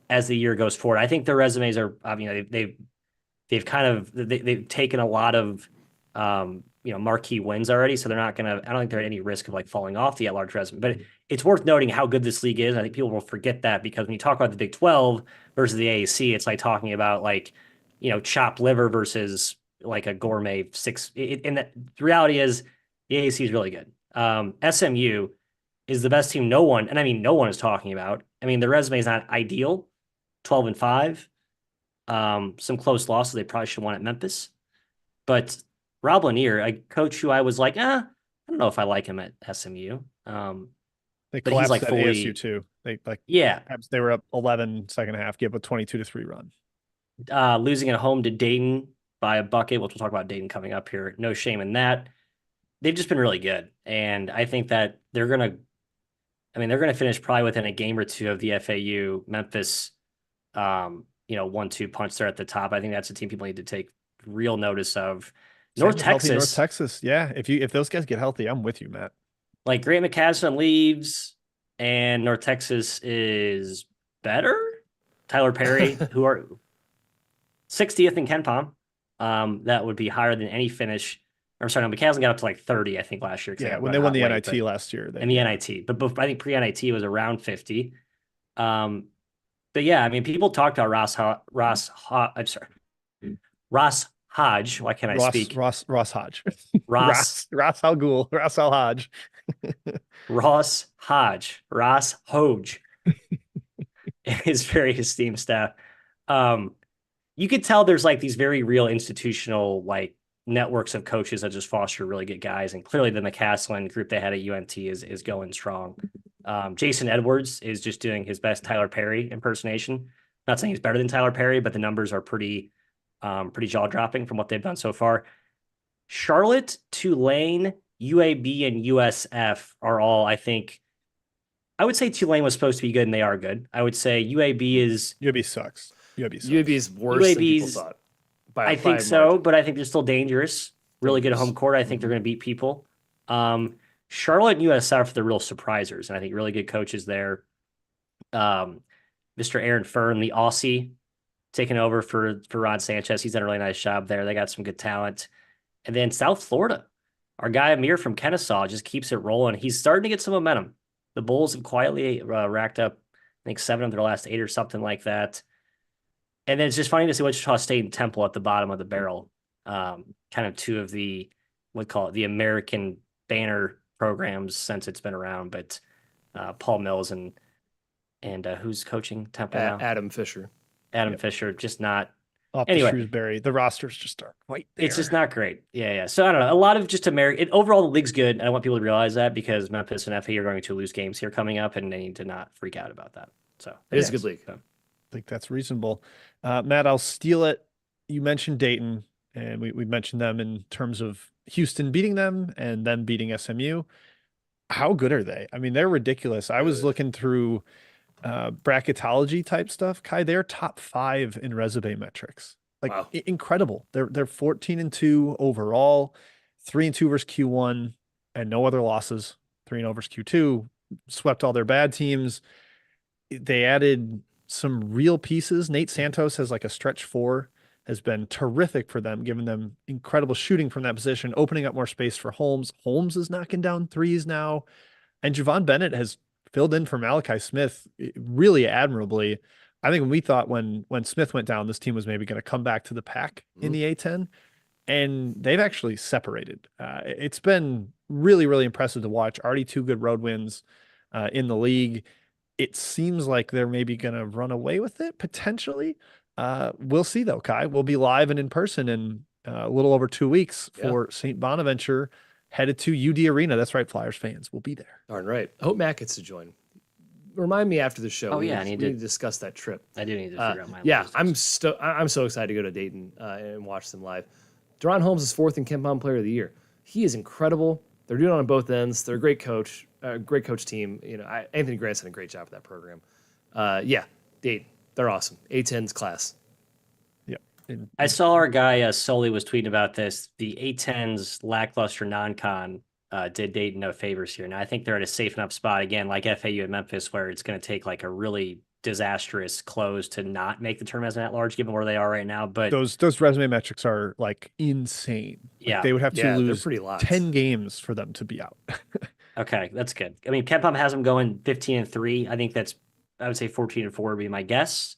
as the year goes forward. I think their resumes are, they've taken a lot of marquee wins already, so they're not gonna. I don't think they're at any risk of like falling off the at-large resume. But it's worth noting how good this league is. I think people will forget that because when you talk about the Big 12 versus the AAC, it's like talking about like chopped liver versus like a gourmet six. And the reality is the AAC is really good. SMU is the best team. No one is talking about. I mean, their resume is not ideal. 12-5. Some close losses. They probably should have won at Memphis, but Rob Lanier, a coach who I was like, I don't know if I like him at SMU. They but collapsed he's like at fully, ASU too. Yeah, They were up 11 second half, give a 22-3 run. losing at home to Dayton by a bucket, which we'll talk about Dayton coming up here. No shame in that. They've just been really good, and I think that they're gonna finish probably within a game or two of the FAU Memphis, 1-2 punch there at the top. I think that's a team people need to take real notice of. North Texas. Yeah. If those guys get healthy, I'm with you, Matt. Like Grant McCaslin leaves and North Texas is better. Tyler Perry, who are 60th in Ken Pom. That would be higher than any finish. I'm sorry, no, McCaslin got up to like 30, I think, last year. Yeah, when they won the NIT last year. And the NIT. But I think pre-NIT was around 50. But yeah, I mean, people talked about Ross Hodge. Why can't I speak? Ross Hodge. Ross Al Ghul. Ross Al Hodge. Ross Hodge. Ross Hodge. His very esteemed staff. You could tell there's like these very real institutional like networks of coaches that just foster really good guys. And clearly the McCaslin group they had at UNT is going strong. Jason Edwards is just doing his best Tyler Perry impersonation. Not saying he's better than Tyler Perry, but the numbers are pretty jaw-dropping from what they've done so far. Charlotte, Tulane, UAB, and USF are all, I think. I would say Tulane was supposed to be good, and they are good. I would say UAB sucks. UAB is worse than people thought. I think so, but I think they're still dangerous. Really good at home court. I think they're going to beat people. Charlotte and USF are the real surprisers, and I think really good coaches there. Mr. Aaron Fern, the Aussie, taking over for Rod Sanchez. He's done a really nice job there. They got some good talent. And then South Florida, our guy Amir from Kennesaw just keeps it rolling. He's starting to get some momentum. The Bulls have quietly racked up, I think, 7 of their last 8 or something like that. And then it's just funny to see Wichita State and Temple at the bottom of the barrel. Kind of 2 of the, the American banner programs since it's been around. But Paul Mills and and who's coaching Temple now? Adam Fisher. Adam Yep. Fisher, just not. Off to Anyway, Shrewsbury. The rosters just aren't quite it's just there. not great. Yeah, yeah. So I don't know. A lot of just American. Overall, the league's good. And I want people to realize that because Memphis and FA are going to lose games here coming up, and they need to not freak out about that. So It is a good league. I think that's reasonable. Matt, I'll steal it. You mentioned Dayton, and we mentioned them in terms of Houston beating them and then beating SMU. How good are they? I mean, they're ridiculous. I was looking through bracketology type stuff. Kai, they're top 5 in resume metrics. Like Wow. incredible. They're 14-2 overall, 3-2 versus Q1, and no other losses. 3-0 versus Q2. Swept all their bad teams. They added some real pieces. Nate Santos has like a stretch 4, has been terrific for them, giving them incredible shooting from that position, opening up more space for Holmes. Holmes is knocking down threes now. And Javon Bennett has filled in for Malachi Smith really admirably. I think when we thought when Smith went down, this team was maybe going to come back to the pack in the A10, and they've actually separated. It's been really, really impressive to watch. Already 2 good road wins in the league. It seems like they're maybe going to run away with it potentially. We'll see though, Kai. We'll be live and in person in a little over 2 weeks for St. Bonaventure, headed to UD Arena. That's right, Flyers fans. We'll be there. Darn right. I hope Matt gets to join. Remind me after the show. Oh, we yeah, need to discuss that trip. I do need to figure out my Yeah, logistics. I'm so excited to go to Dayton and watch them live. Deron Holmes is 4th in KenPom Player of the Year. He is incredible. They're doing it on both ends. They're a great coach team. You know, Anthony Grant's done a great job with that program. Yeah, Dayton, they're awesome. A10's class. Yep. I saw our guy Sully was tweeting about this. The A10's lackluster non-con did Dayton no favors here. Now I think they're at a safe enough spot again, like FAU and Memphis, where it's going to take like a really disastrous close to not make the tournament as an at-large, given where they are right now. But those resume metrics are like insane. Yeah. Like they would have to lose pretty locked. 10 games for them to be out. Okay, that's good. I mean, KenPom has them going 15-3. I think I would say 14-4 would be my guess.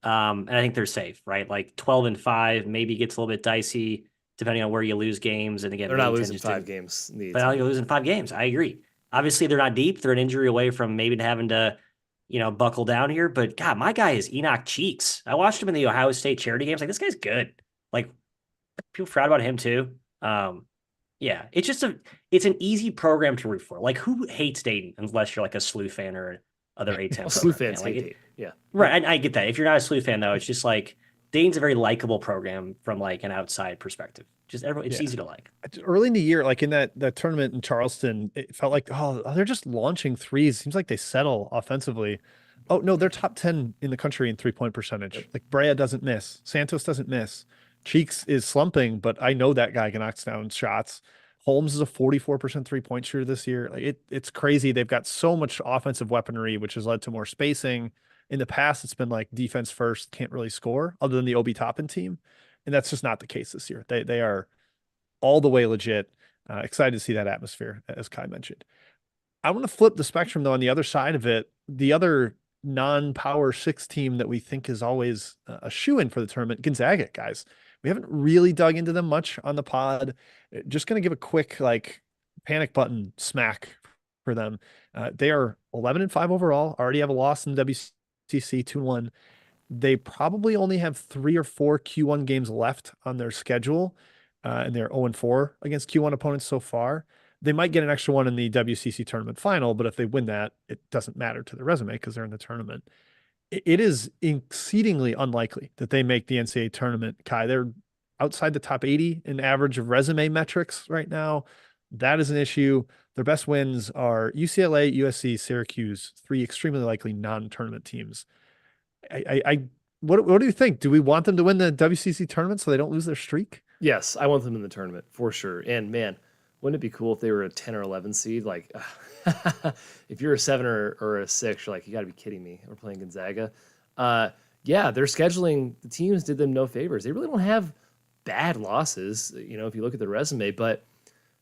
And I think they're safe, right? Like 12-5 maybe gets a little bit dicey depending on where you lose games. And again, they're not losing 5 games. But now you're losing 5 games. I agree. Obviously, they're not deep. They're an injury away from maybe having to, buckle down here. But God, my guy is Enoch Cheeks. I watched him in the Ohio State charity games. Like, this guy's good. Like, people forgot about him too. Yeah, it's an easy program to root for. Like, who hates Dayton unless you're like a SLU fan or other A10 well, SLU fans hate Dayton. Yeah. Right. I get that. If you're not a SLU fan, though, it's just like Dayton's a very likable program from like an outside perspective. Just it's easy to like. Early in the year, like in that tournament in Charleston, it felt like, they're just launching threes. Seems like they settle offensively. Oh, no, they're top 10 in the country in 3-point percentage. Like Brea doesn't miss. Santos doesn't miss. Cheeks is slumping, but I know that guy can knock down shots. Holmes is a 44% 3-point shooter this year. Like it's crazy. They've got so much offensive weaponry, which has led to more spacing. In the past, it's been like defense first, can't really score, other than the Obi Toppin team. And that's just not the case this year. They are all the way legit. Excited to see that atmosphere, as Kai mentioned. I want to flip the spectrum, though, on the other side of it. The other non-power 6 team that we think is always a shoo-in for the tournament, Gonzaga, guys. We haven't really dug into them much on the pod. Just going to give a quick panic button smack for them. They are 11-5 overall, already have a loss in the WCC 2-1. They probably only have 3 or 4 Q1 games left on their schedule, and they're 0-4 against Q1 opponents so far. They might get an extra one in the WCC tournament final, but if they win that, it doesn't matter to the resume because they're in the tournament. It is exceedingly unlikely that they make the NCAA tournament, Kai. They're outside the top 80 in average of resume metrics right now. That is an issue. Their best wins are UCLA, USC, Syracuse, 3 extremely likely non-tournament teams. What do you think? Do we want them to win the WCC tournament so they don't lose their streak? Yes, I want them in the tournament for sure. And man, wouldn't it be cool if they were a 10 or 11 seed? Like, if you're a 7 or a 6, you're like, you got to be kidding me. We're playing Gonzaga. Yeah, their scheduling, the teams did them no favors. They really don't have bad losses, if you look at the resume, but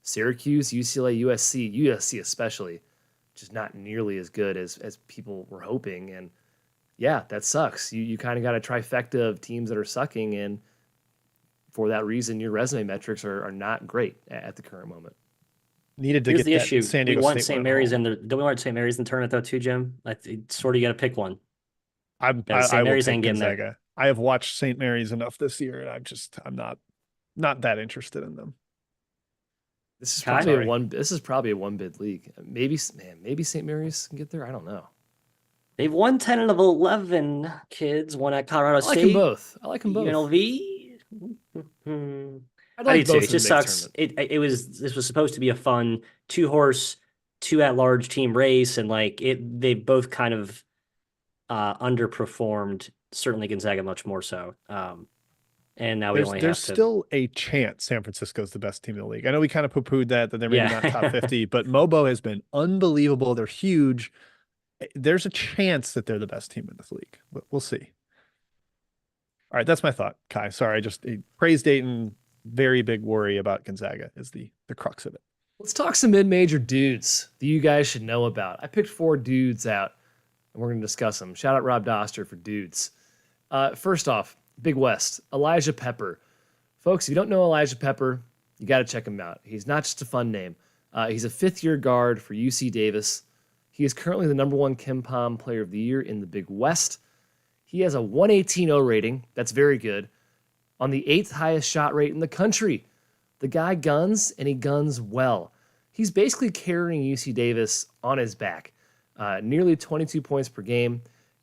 Syracuse, UCLA, USC especially, just not nearly as good as people were hoping. And yeah, that sucks. You kind of got a trifecta of teams that are sucking, and for that reason, your resume metrics are not great at the current moment. Needed to Here's get the that issue. San We Diego want State St. one at Mary's home. don't we want St. Mary's in the tournament though too, Jim? Like sort of you got to pick one. I St. will Mary's take ain't getting there. Gonzaga. I have watched St. Mary's enough this year, and I'm not that interested in them. This is Kai? probably Sorry. This is probably a one bid league. Maybe St. Mary's can get there. I don't know. They've won 10 out of 11 kids, one at Colorado I like them State, both. I like them both. UNLV. Hmm. I'd I do like too. both It in the just big sucks. tournament. This was supposed to be a fun 2-horse, 2 at large team race, and like they both kind of underperformed. Certainly Gonzaga much more so. And now we only There's have to. still a chance San Francisco's the best team in the league. I know we kind of poo-pooed that they're maybe Yeah. not top 50, but Mobo has been unbelievable. They're huge. There's a chance that they're the best team in this league. We'll see. All right, that's my thought, Kai. Sorry, I just praise Dayton. Very big worry about Gonzaga is the crux of it. Let's talk some mid-major dudes that you guys should know about. I picked 4 dudes out, and we're going to discuss them. Shout out Rob Doster for dudes. First off, Big West, Elijah Pepper. Folks, if you don't know Elijah Pepper, you got to check him out. He's not just a fun name. He's a 5th-year guard for UC Davis. He is currently the #1 KenPom Player of the Year in the Big West. He has a 118.0 rating. That's very good. On the 8th highest shot rate in the country. The guy guns, and he guns well. He's basically carrying UC Davis on his back. Nearly 22 points per game,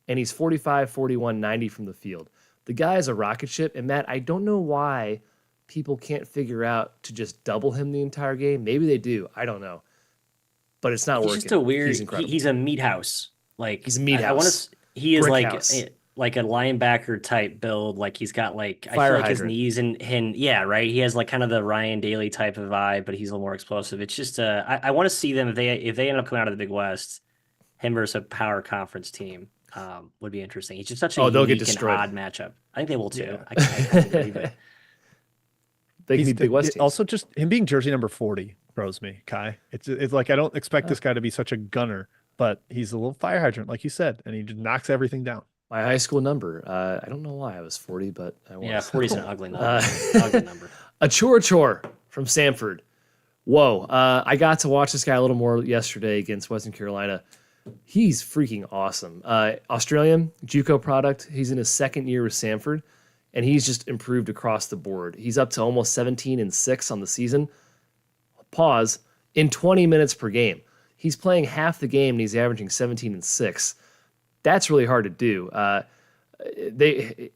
and he's 45, 41, 90 from the field. The guy is a rocket ship, and Matt, I don't know why people can't figure out to just double him the entire game. Maybe they do. I don't know. But it's not working. He's just a weird. He's incredible. He's a meat house. Like He's a meat I want house. to. He is Brick house. like a linebacker type build. Like he's got like I Fire feel like his hydrant. knees and yeah, right. He has like kind of the Ryan Daly type of vibe, but he's a little more explosive. It's just I want to see them if they end up coming out of the Big West, him versus a power conference team would be interesting. He's just such a they'll get unique and destroyed. odd matchup. I think they will too. Yeah. I can't believe it. They can He's be Big West teams. also just him being jersey number 40 throws me, Kai. It's like I don't expect this guy to be such a gunner, but he's a little fire hydrant, like you said, and he just knocks everything down. My high school number. I don't know why I was 40, but I was. Yeah, 40 is an ugly number. Ugly number. A chore from Samford. Whoa. I got to watch this guy a little more yesterday against Western Carolina. He's freaking awesome. Australian, JUCO product. He's in his 2nd year with Samford, and he's just improved across the board. He's up to almost 17-6 on the season. Pause. In 20 minutes per game. He's playing half the game, and he's averaging 17-6. That's really hard to do.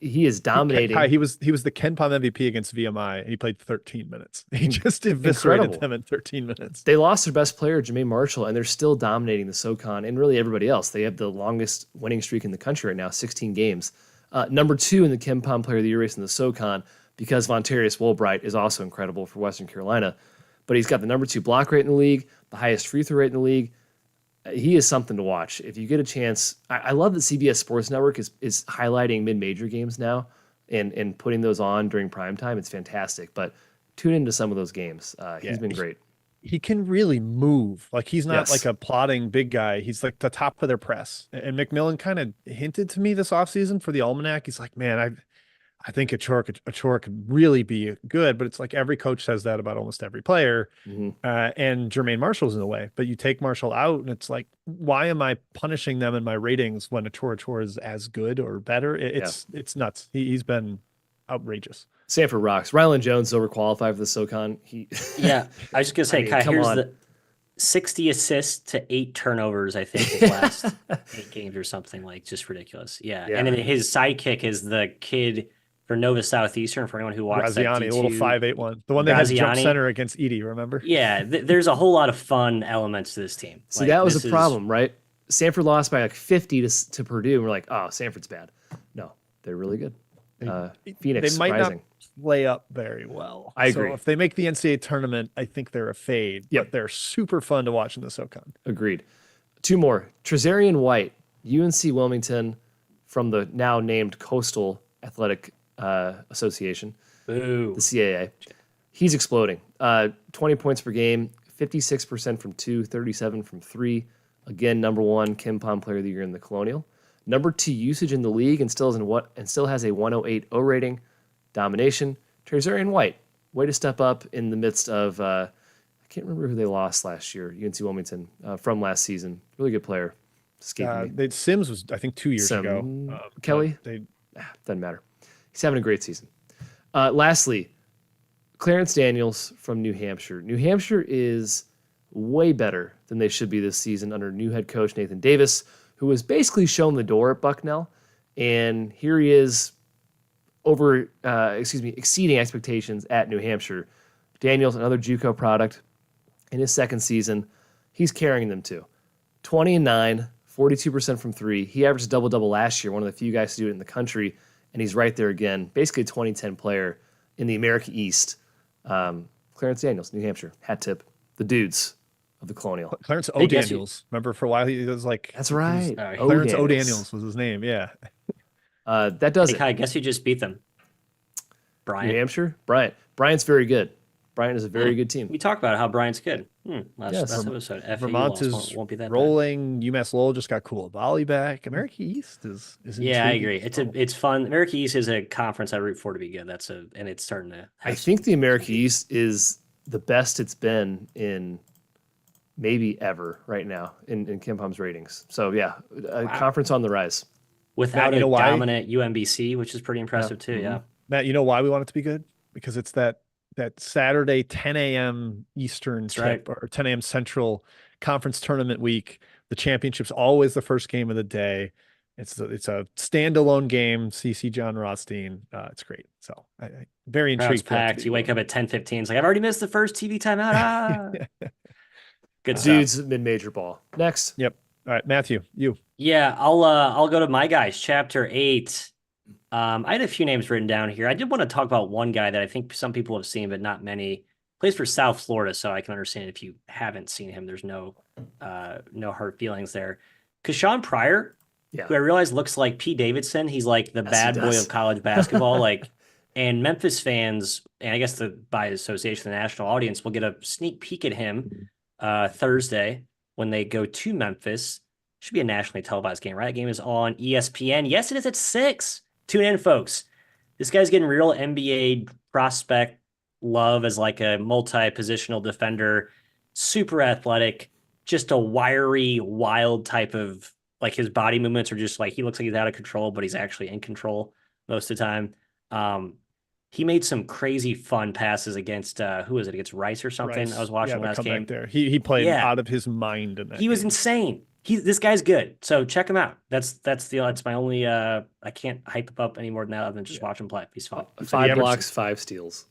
He is dominating. Kai, he was the KenPom MVP against VMI, and he played 13 minutes. He just eviscerated Incredible. them in 13 minutes. They lost their best player, Jermaine Marshall, and they're still dominating the SoCon and really everybody else. They have the longest winning streak in the country right now, 16 games. #2 in the KenPom Player of the Year race in the SoCon because Vontarius Woolbright is also incredible for Western Carolina. But he's got the #2 block rate in the league, the highest free throw rate in the league. He is something to watch. If you get a chance, I love that CBS Sports Network is highlighting mid-major games now and putting those on during prime time. It's fantastic. But tune into some of those games. He's been great. He can really move. Like he's not Yes. like a plodding big guy. He's like the top of their press. And McMillan kind of hinted to me this offseason for the Almanac. He's like, man, I think Achor could really be good, but it's like every coach says that about almost every player. Mm-hmm. And Jermaine Marshall's in the way, but you take Marshall out and it's like, why am I punishing them in my ratings when Achor is as good or better? It's nuts. He's been outrageous. Samford rocks. Rylan Jones is overqualified for the SoCon. Yeah, I was just gonna say, Kai, come here's on. the 60 assists to 8 turnovers. I think his last 8 games or something, like just ridiculous. Yeah. Yeah. And then his sidekick is the kid for Nova Southeastern. For anyone who watched that Graziani, D2, a little 5'8" the one that had jump Graziani. center against Edie, remember? Yeah, there's a whole lot of fun elements to this team. See, Like, that was this the is- problem, right? Samford lost by like 50 to Purdue, and we're like, oh, Samford's bad. No, they're really good. Phoenix, They might surprising. not play up very well. I agree. So if they make the NCAA tournament, I think they're a fade. Yep. But they're super fun to watch in the SoCon. Agreed. 2 more. Trezarian White, UNC Wilmington, from the now named Coastal Athletic Association, Boo. the CAA. He's exploding. 20 points per game, 56% from 2, 37 from 3. Again, #1 KenPom Player of the Year in the Colonial. #2 usage in the league and still has a 108.0 rating. Domination. Trezarian White, way to step up in the midst of I can't remember who they lost last year. UNC Wilmington from last season. Really good player. Escaping me. Sims was, I think, 2 years ago. Kelly? Doesn't matter. He's having a great season. Lastly, Clarence Daniels from New Hampshire. New Hampshire is way better than they should be this season under new head coach Nathan Davis, who was basically shown the door at Bucknell. And here he is exceeding expectations at New Hampshire. Daniels, another JUCO product in his second season. He's carrying them too. 20-9, 42% from three. He averaged a double-double last year, one of the few guys to do it in the country, and he's right there again. Basically a 2010 player in the America East. Clarence Daniels, New Hampshire. Hat tip. The dudes of the Colonial. Clarence O. Daniels. Remember for a while he was like... That's right. Clarence O. Daniels was his name, yeah. That does it. I guess you just beat them. Bryant. New Hampshire? Bryant's very good. Bryant is a very good team. We talked about how Bryant's good. Last episode. Vermont is won't be that rolling. Bad. UMass Lowell just got Coulibaly back. America East is I agree. It's fun. America East is a conference I root for to be good. And it's starting to. I think the America East is the best it's been in maybe ever right now in Kim Pum's ratings. So conference on the rise. Without a dominant UMBC, which is pretty impressive too. Yeah. Matt, you know why we want it to be good? Because it's that Saturday 10 a.m. Eastern or 10 a.m. Central conference tournament week. The championship's always the first game of the day. It's a standalone game. CC John Rothstein. It's great. So I very intrigued. Packed. You wake up at 10:15. It's like I've already missed the first TV timeout. Good stuff. Dudes mid-major ball. Next. Yep. All right, Matthew, you. Yeah, I'll go to my guys. Chapter 8. I had a few names written down here. I did want to talk about one guy that I think some people have seen, but not many. Plays for South Florida, so I can understand if you haven't seen him. There's no hard feelings there. Kashawn Pryor, who I realize looks like Pete Davidson. He's like the bad boy of college basketball. And Memphis fans, and I guess by association, the national audience will get a sneak peek at him Thursday when they go to Memphis. Should be a nationally televised game, right? That game is on ESPN. Yes, it is at 6. Tune in, folks. This guy's getting real NBA prospect love as like a multi-positional defender, super athletic, just a wiry, wild type of, like his body movements are just like, he looks like he's out of control, but he's actually in control most of the time. He made some crazy fun passes against, who was it, against Rice or something? Rice. I was watching last game. There. He played out of his mind in that He was insane. This guy's good, so check him out. That's my only. I can't hype him up any more than that, other than just watch him play. He's fun. 5 blocks, 5 steals.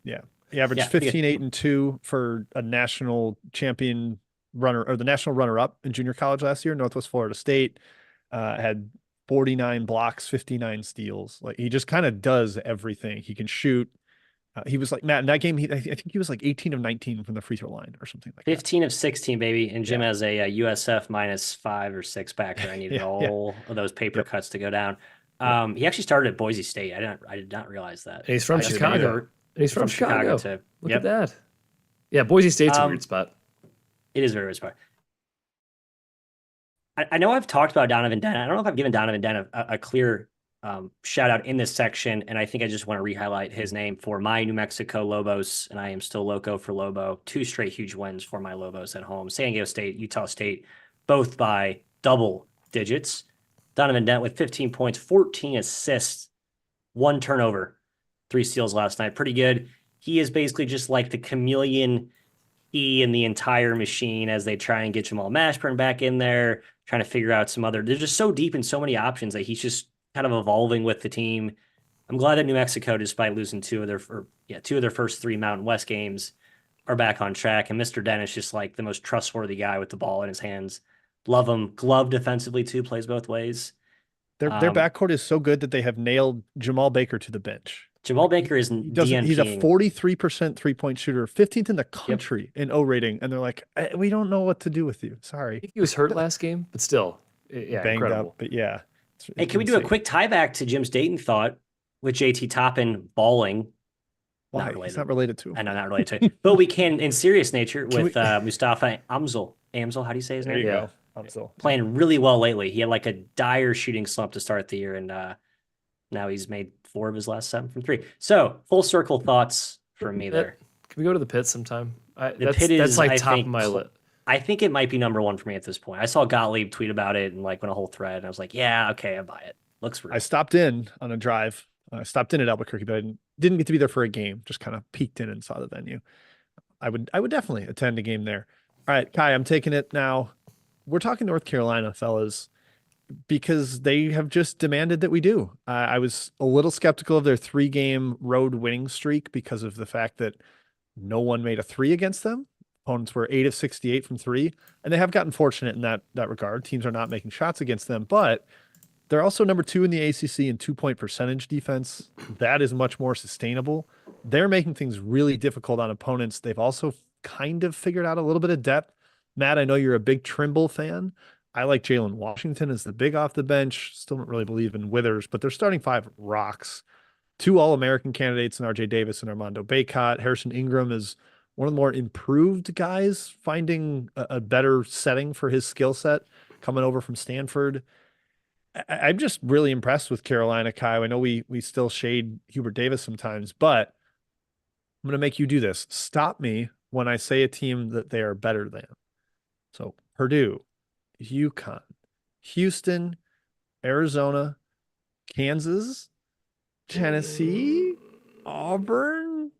Yeah, he averaged 15, 8, and 2 for a national champion runner or the national runner-up in junior college last year. Northwest Florida State had 49 blocks, 59 steals. Like he just kind of does everything. He can shoot. He was like, Matt, in that game, I think he was like 18 of 19 from the free throw line or something like 15 of 16, baby. And Jim has a USF -5 or 6 backer. I needed all of those paper cuts to go down. He actually started at Boise State. I did not realize that. And he's from Chicago. He's from Chicago too. Look at that. Yeah, Boise State's a weird spot. It is a very weird spot. I know I've talked about Donovan Dent. I don't know if I've given Donovan Dent a clear shout out in this section, and I think I just want to re-highlight his name for my New Mexico Lobos, and I am still loco for Lobo. 2 straight huge wins for my Lobos at home. San Diego State, Utah State, both by double digits. Donovan Dent with 15 points, 14 assists, 1 turnover, 3 steals last night. Pretty good. He is basically just like the chameleon in the entire machine as they try and get Jamal Mashburn back in there, trying to figure out some other. They're just so deep in so many options that he's just kind of evolving with the team. I'm glad that New Mexico, despite losing 2 of their first 3 Mountain West games, are back on track. And Mr. Dent is just like the most trustworthy guy with the ball in his hands. Love him. Glove defensively too, plays both ways. Their backcourt is so good that they have nailed Jamal Baker to the bench. Jamal Baker is he's a 43% 3-point shooter, 15th in the country in O rating, and they're like, we don't know what to do with you. Sorry. I think he was hurt last game, but still, banged incredible. Up. But yeah. Hey, can we do a quick tie back to Jim's Dayton thought with JT Toppin balling? Why? Not related. He's not related to him. I know, not related to him. But we can, in serious nature, with Mustafa Amzil. Amzil, how do you say his name? There you go. Amzil. Playing really well lately. He had like a dire shooting slump to start the year, and now he's made 4 of his last 7 from 3. So, full circle thoughts from me there. Can we go to the pit sometime? The That's Pitt is, like I top of think, my list. I think it might be number one for me at this point. I saw Gottlieb tweet about it and like went a whole thread, and I was like, yeah, okay, I buy it. Looks I real. stopped in on a drive. I stopped in at Albuquerque, but I didn't get to be there for a game. Just kind of peeked in and saw the venue. I would definitely attend a game there. All right, Kai, I'm taking it now. We're talking North Carolina, fellas, because they have just demanded that we do. I was a little skeptical of their 3-game road winning streak because of the fact that no one made a three against them. Opponents were 8 of 68 from three, and they have gotten fortunate in that regard. Teams are not making shots against them, but they're also number 2 in the ACC in 2-point percentage defense. That is much more sustainable. They're making things really difficult on opponents. They've also kind of figured out a little bit of depth. Matt, I know you're a big Trimble fan. I like Jalen Washington as the big off the bench. Still don't really believe in Withers, but their starting 5 rocks. 2 All-American candidates in RJ Davis and Armando Bacot. Harrison Ingram is one of the more improved guys, finding a better setting for his skill set coming over from Stanford. I'm just really impressed with Carolina, Kai. I know we still shade Hubert Davis sometimes, but I'm going to make you do this. Stop me when I say a team that they are better than. So Purdue, UConn, Houston, Arizona, Kansas, Tennessee, Auburn,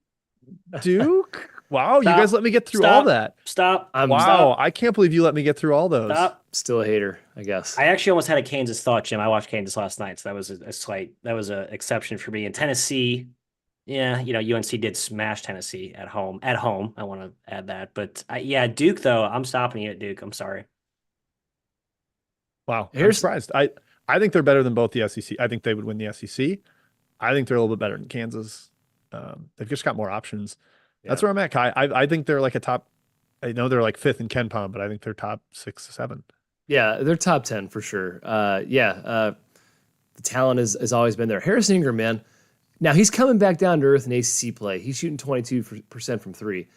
Duke. Wow, you guys let me get through all that. Stop. Wow, Stop. I can't believe you let me get through all those. Stop. Still a hater, I guess. I actually almost had a Kansas thought, Jim. I watched Kansas last night, so that was an exception for me. And Tennessee, yeah, UNC did smash Tennessee at home. At home, I want to add that. But yeah, Duke though, I'm stopping you at Duke. I'm sorry. Wow, I'm surprised. I think they're better than both the SEC. I think they would win the SEC. I think they're a little bit better than Kansas. They've just got more options. That's where I'm at, Kai. I think they're like a top. I know they're like 5th in Ken Palm, but I think they're top 6 or 7. Yeah, they're top 10 for sure. The talent has always been there. Harrison Ingram, man. Now he's coming back down to earth in ACC play. He's shooting 22% from 3.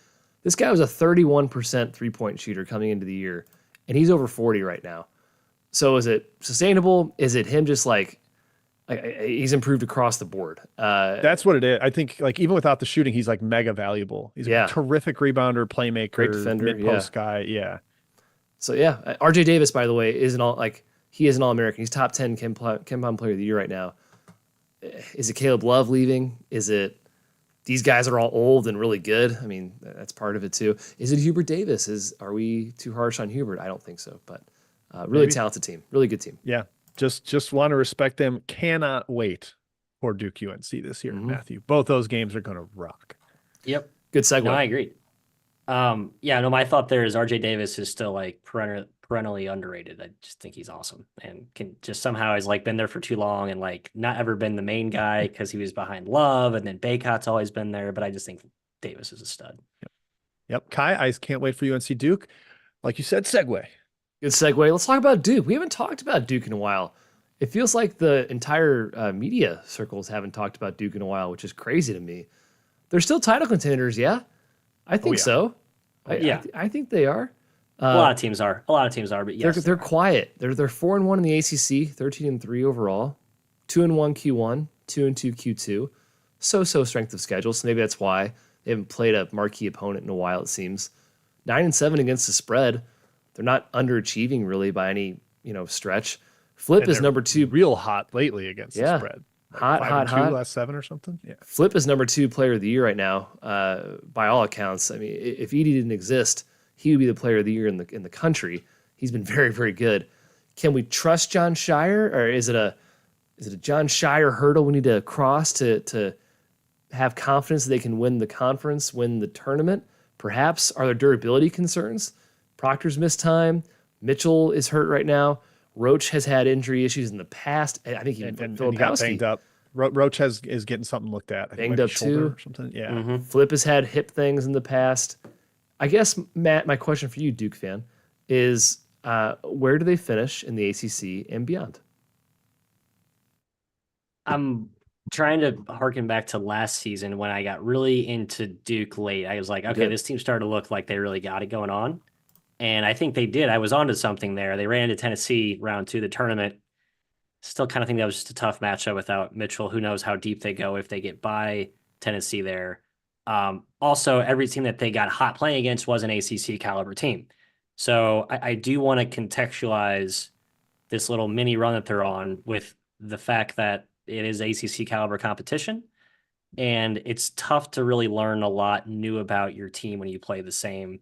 This guy was a 31% 3-point shooter coming into the year, and he's over 40 right now. So is it sustainable? Is it him just like he's improved across the board? That's what it is. I think like even without the shooting, he's like mega valuable. He's a terrific rebounder, playmaker, great defender, mid-post guy. Yeah. So yeah, RJ Davis, by the way, he is an All-American. He's top 10 Ken Palm player of the year right now. Is it Caleb Love leaving? Is it these guys are all old and really good? I mean, that's part of it too. Is it Hubert Davis? Are we too harsh on Hubert? I don't think so, but really talented team, really good team. Yeah. Just want to respect them. Cannot wait for Duke UNC this year, Matthew. Both those games are going to rock. Yep. Good segue. No, I agree. My thought there is RJ Davis is still like perennially underrated. I just think he's awesome and can just somehow has like been there for too long and like not ever been the main guy because he was behind Love and then Baycot's always been there. But I just think Davis is a stud. Yep. Kai, I can't wait for UNC Duke. Like you said, segue. Good segue. Let's talk about Duke. We haven't talked about Duke in a while. It feels like the entire media circles haven't talked about Duke in a while, which is crazy to me. They're still title contenders, yeah? I think so. I think they are. A lot of teams are. But yes, they're quiet. They're 4-1 in the ACC, 13-3 overall, 2-1 Q1, 2-2 Q2. So strength of schedule. So maybe that's why they haven't played a marquee opponent in a while. It seems 9-7 against the spread. They're not underachieving really by any stretch. Flip is number 2. Real hot lately against the spread. Like hot. Last 7 or something. Yeah. Flip is number 2 player of the year right now, by all accounts. I mean, if Edey didn't exist, he would be the player of the year in the country. He's been very, very good. Can we trust John Shire, or is it a John Shire hurdle we need to cross to have confidence that they can win the conference, win the tournament? Perhaps. Are there durability concerns? Proctor's missed time. Mitchell is hurt right now. Roach has had injury issues in the past. I think he got banged up. Roach is getting something looked at. Banged up too. Or something. Yeah. Flip has had hip things in the past. I guess, Matt, my question for you, Duke fan, is where do they finish in the ACC and beyond? I'm trying to harken back to last season when I got really into Duke late. I was like, okay, this team started to look like they really got it going on. And I think they did. I was onto something there. They ran into Tennessee round 2 of the tournament. Still kind of think that was just a tough matchup without Mitchell. Who knows how deep they go if they get by Tennessee there. Also, every team that they got hot playing against was an ACC caliber team. So I do want to contextualize this little mini run that they're on with the fact that it is ACC caliber competition. And it's tough to really learn a lot new about your team when you playing the same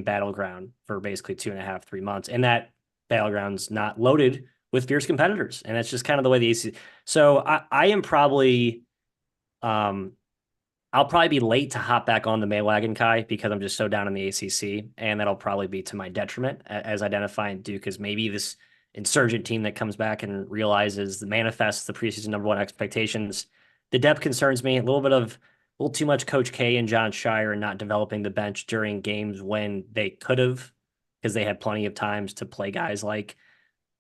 battleground for basically 2.5, 3 months. And that battleground's not loaded with fierce competitors. And that's just kind of the way the ACC. So I am probably, I'll probably be late to hop back on the bandwagon, Kai, because I'm just so down in the ACC, and that'll probably be to my detriment as identifying Duke as maybe this insurgent team that comes back and realizes the manifests the preseason #1 expectations. The depth concerns me a little too much Coach K and John Shire and not developing the bench during games when they could have, because they had plenty of times to play guys like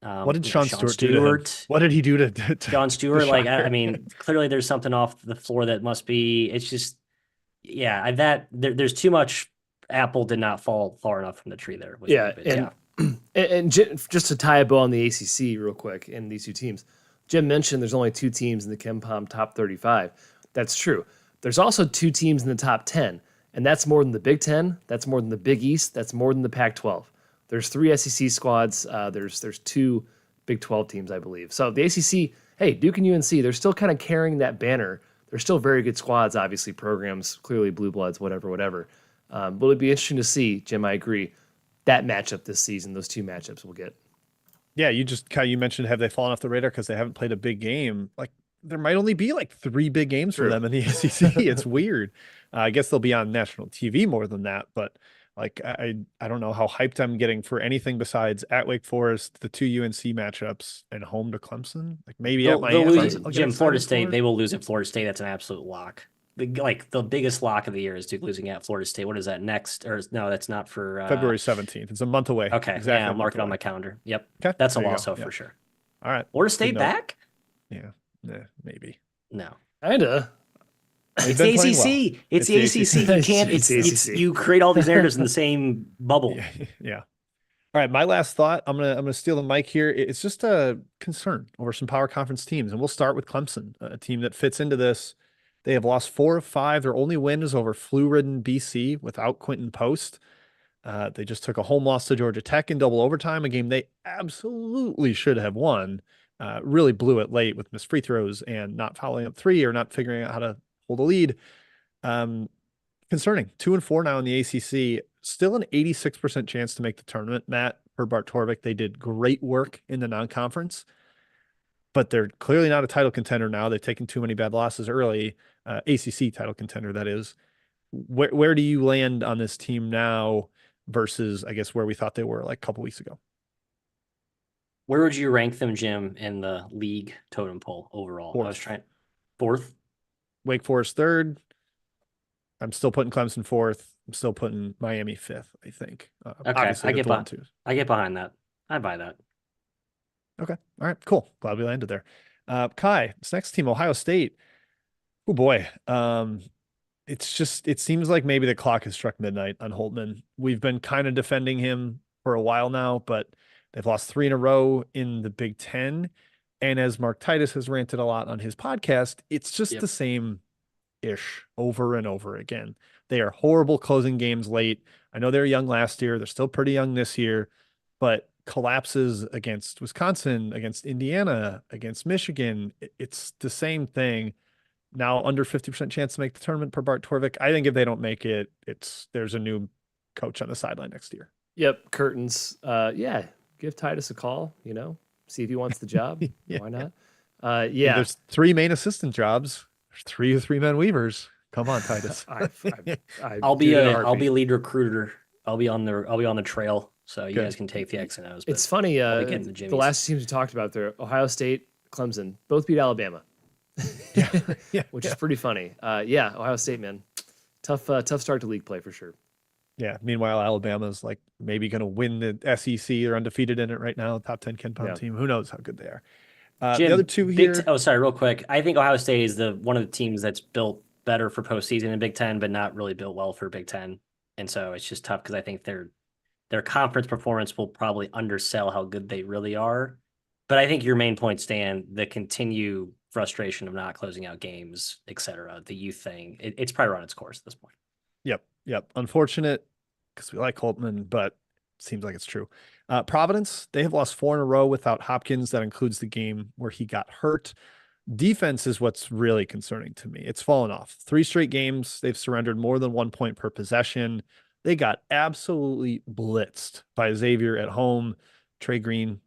what did Sean Stewart do to him? What did he do to John Stewart? Like, I mean, clearly there's something off the floor that must be. It's just, yeah, there's too much. Apple did not fall far enough from the tree there. And just to tie a bow on the ACC real quick and these two teams, Jim mentioned there's only 2 teams in the KenPom top 35. That's true. There's also 2 teams in the top 10, and that's more than the Big Ten. That's more than the Big East. That's more than the Pac-12. There's 3 SEC squads. There's 2 Big 12 teams, I believe. So the ACC, hey, Duke and UNC, they're still kind of carrying that banner. They're still very good squads, obviously, programs, clearly blue bloods, whatever. But it'd be interesting to see, Jim, I agree, that matchup this season, those 2 matchups we'll get. Yeah, you mentioned, have they fallen off the radar because they haven't played a big game? Like, there might only be like 3 big games for them in the ACC. It's weird. I guess they'll be on national TV more than that, but like I don't know how hyped I'm getting for anything besides at Wake Forest, the 2 UNC matchups, and home to Clemson. Like maybe at they'll Miami. lose, Jim, Florida State, they will lose at Florida State. That's an absolute lock. The biggest lock of the year is Duke losing at Florida State. What is that next? Or no, that's not for February 17th. It's a month away. Okay, exactly. Yeah, I'll mark it on my calendar. Yep, okay, that's a loss for sure. All right, Florida State back? Yeah, maybe. No, kinda. It's the ACC. Well. It's the ACC. You can't. It's you create all these narratives in the same bubble. Yeah. All right, my last thought. I'm gonna steal the mic here. It's just a concern over some power conference teams, and we'll start with Clemson, a team that fits into this. They have lost 4 of 5. Their only win is over flu-ridden BC without Quinton Post. They just took a home loss to Georgia Tech in double overtime, a game they absolutely should have won. Really blew it late with missed free throws and not following up 3 or not figuring out how to hold a lead. Concerning. 2-4 now in the ACC. Still an 86% chance to make the tournament, Matt, per Bart Torvik. They did great work in the non-conference, but they're clearly not a title contender now. They've taken too many bad losses early. ACC title contender, that is. Where do you land on this team now versus, I guess, where we thought they were like a couple weeks ago? Where would you rank them, Jim, in the league totem pole overall? 4th. I was trying 4th. Wake Forest 3rd. I'm still putting Clemson 4th. I'm still putting Miami 5th, I think. Okay, I get behind that. I buy that. Okay. All right, cool. Glad we landed there. Kai, this next team, Ohio State. Oh boy. It seems like maybe the clock has struck midnight on Holtman. We've been kind of defending him for a while now, but they've lost 3 in a row in the Big Ten. And as Mark Titus has ranted a lot on his podcast, it's just the same-ish over and over again. They are horrible closing games late. I know they were young last year. They're still pretty young this year, but collapses against Wisconsin, against Indiana, against Michigan. It's the same thing. Now under 50% chance to make the tournament per Bart Torvik. I think if they don't make it, there's a new coach on the sideline next year. Yep, curtains. Give Titus a call, see if he wants the job. Why not? There's 3 main assistant jobs. There's 3 3-man weavers. Come on, Titus. I'll be lead recruiter. I'll be on the trail, so you guys can take the X and O's. It's funny. The last teams we talked about there, Ohio State, Clemson, both beat Alabama. Which is pretty funny. Ohio State, man, tough start to league play for sure. Yeah. Meanwhile, Alabama's like maybe going to win the SEC. They're undefeated in it right now. Top 10 KenPom team. Who knows how good they are? Jim, the other 2 here. Real quick. I think Ohio State is one of the teams that's built better for postseason in Big Ten, but not really built well for Big Ten. And so it's just tough because I think their conference performance will probably undersell how good they really are. But I think your main point, Stan, the continue frustration of not closing out games, etc. The youth thing, it's probably run its course at this point. Yep. Unfortunate because we like Holtman, but seems like it's true. Providence, they have lost 4 in a row without Hopkins. That includes the game where he got hurt. Defense is what's really concerning to me. It's fallen off. 3 straight games, they've surrendered more than 1 point per possession. They got absolutely blitzed by Xavier at home. Trey Green,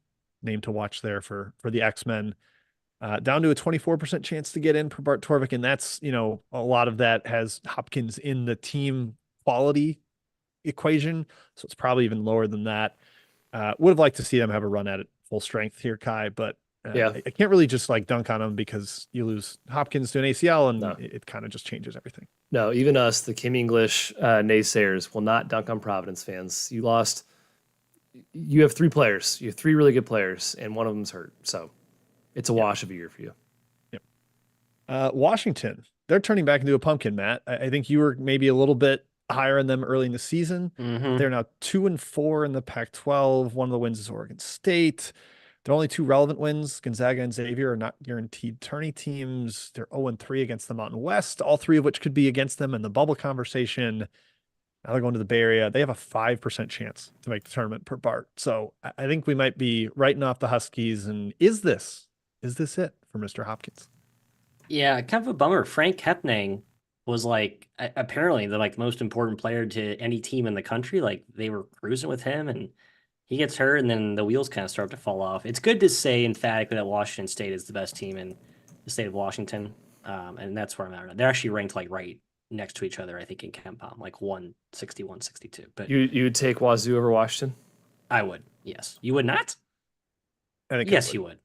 name to watch there for the X-Men. Down to a 24% chance to get in per Bart Torvik. And that's, a lot of that has Hopkins in the team quality equation. So it's probably even lower than that. Would have liked to see them have a run at it full strength here, Kai, but I can't really just like dunk on them because you lose Hopkins to an ACL and it kind of just changes everything. No, even us, the Kim English naysayers, will not dunk on Providence fans. You have 3 players. You have 3 really good players, and one of them's hurt. So it's a wash of a year for you. Yep. Washington, they're turning back into a pumpkin, Matt. I think you were maybe a little bit higher on them early in the season. Mm-hmm. They're now 2-4 in the Pac-12. One of the wins is Oregon State. Their only 2 relevant wins, Gonzaga and Xavier, are not guaranteed tourney teams. They're 0-3 against the Mountain West, all 3 of which could be against them in the bubble conversation. Now they're going to the Bay Area. They have a 5% chance to make the tournament per Bart. So I think we might be writing off the Huskies. And is this it for Mr. Hopkins? Yeah, kind of a bummer. Frank Hepnang was apparently the most important player to any team in the country. They were cruising with him, and he gets hurt, and then the wheels kind of start to fall off. It's good to say emphatically that Washington State is the best team in the state of Washington, and that's where I'm at right now. They're actually ranked right next to each other, I think, in KenPom, 160, 162. But you would take Wazoo over Washington? I would, yes. You would not? I think yes, you would.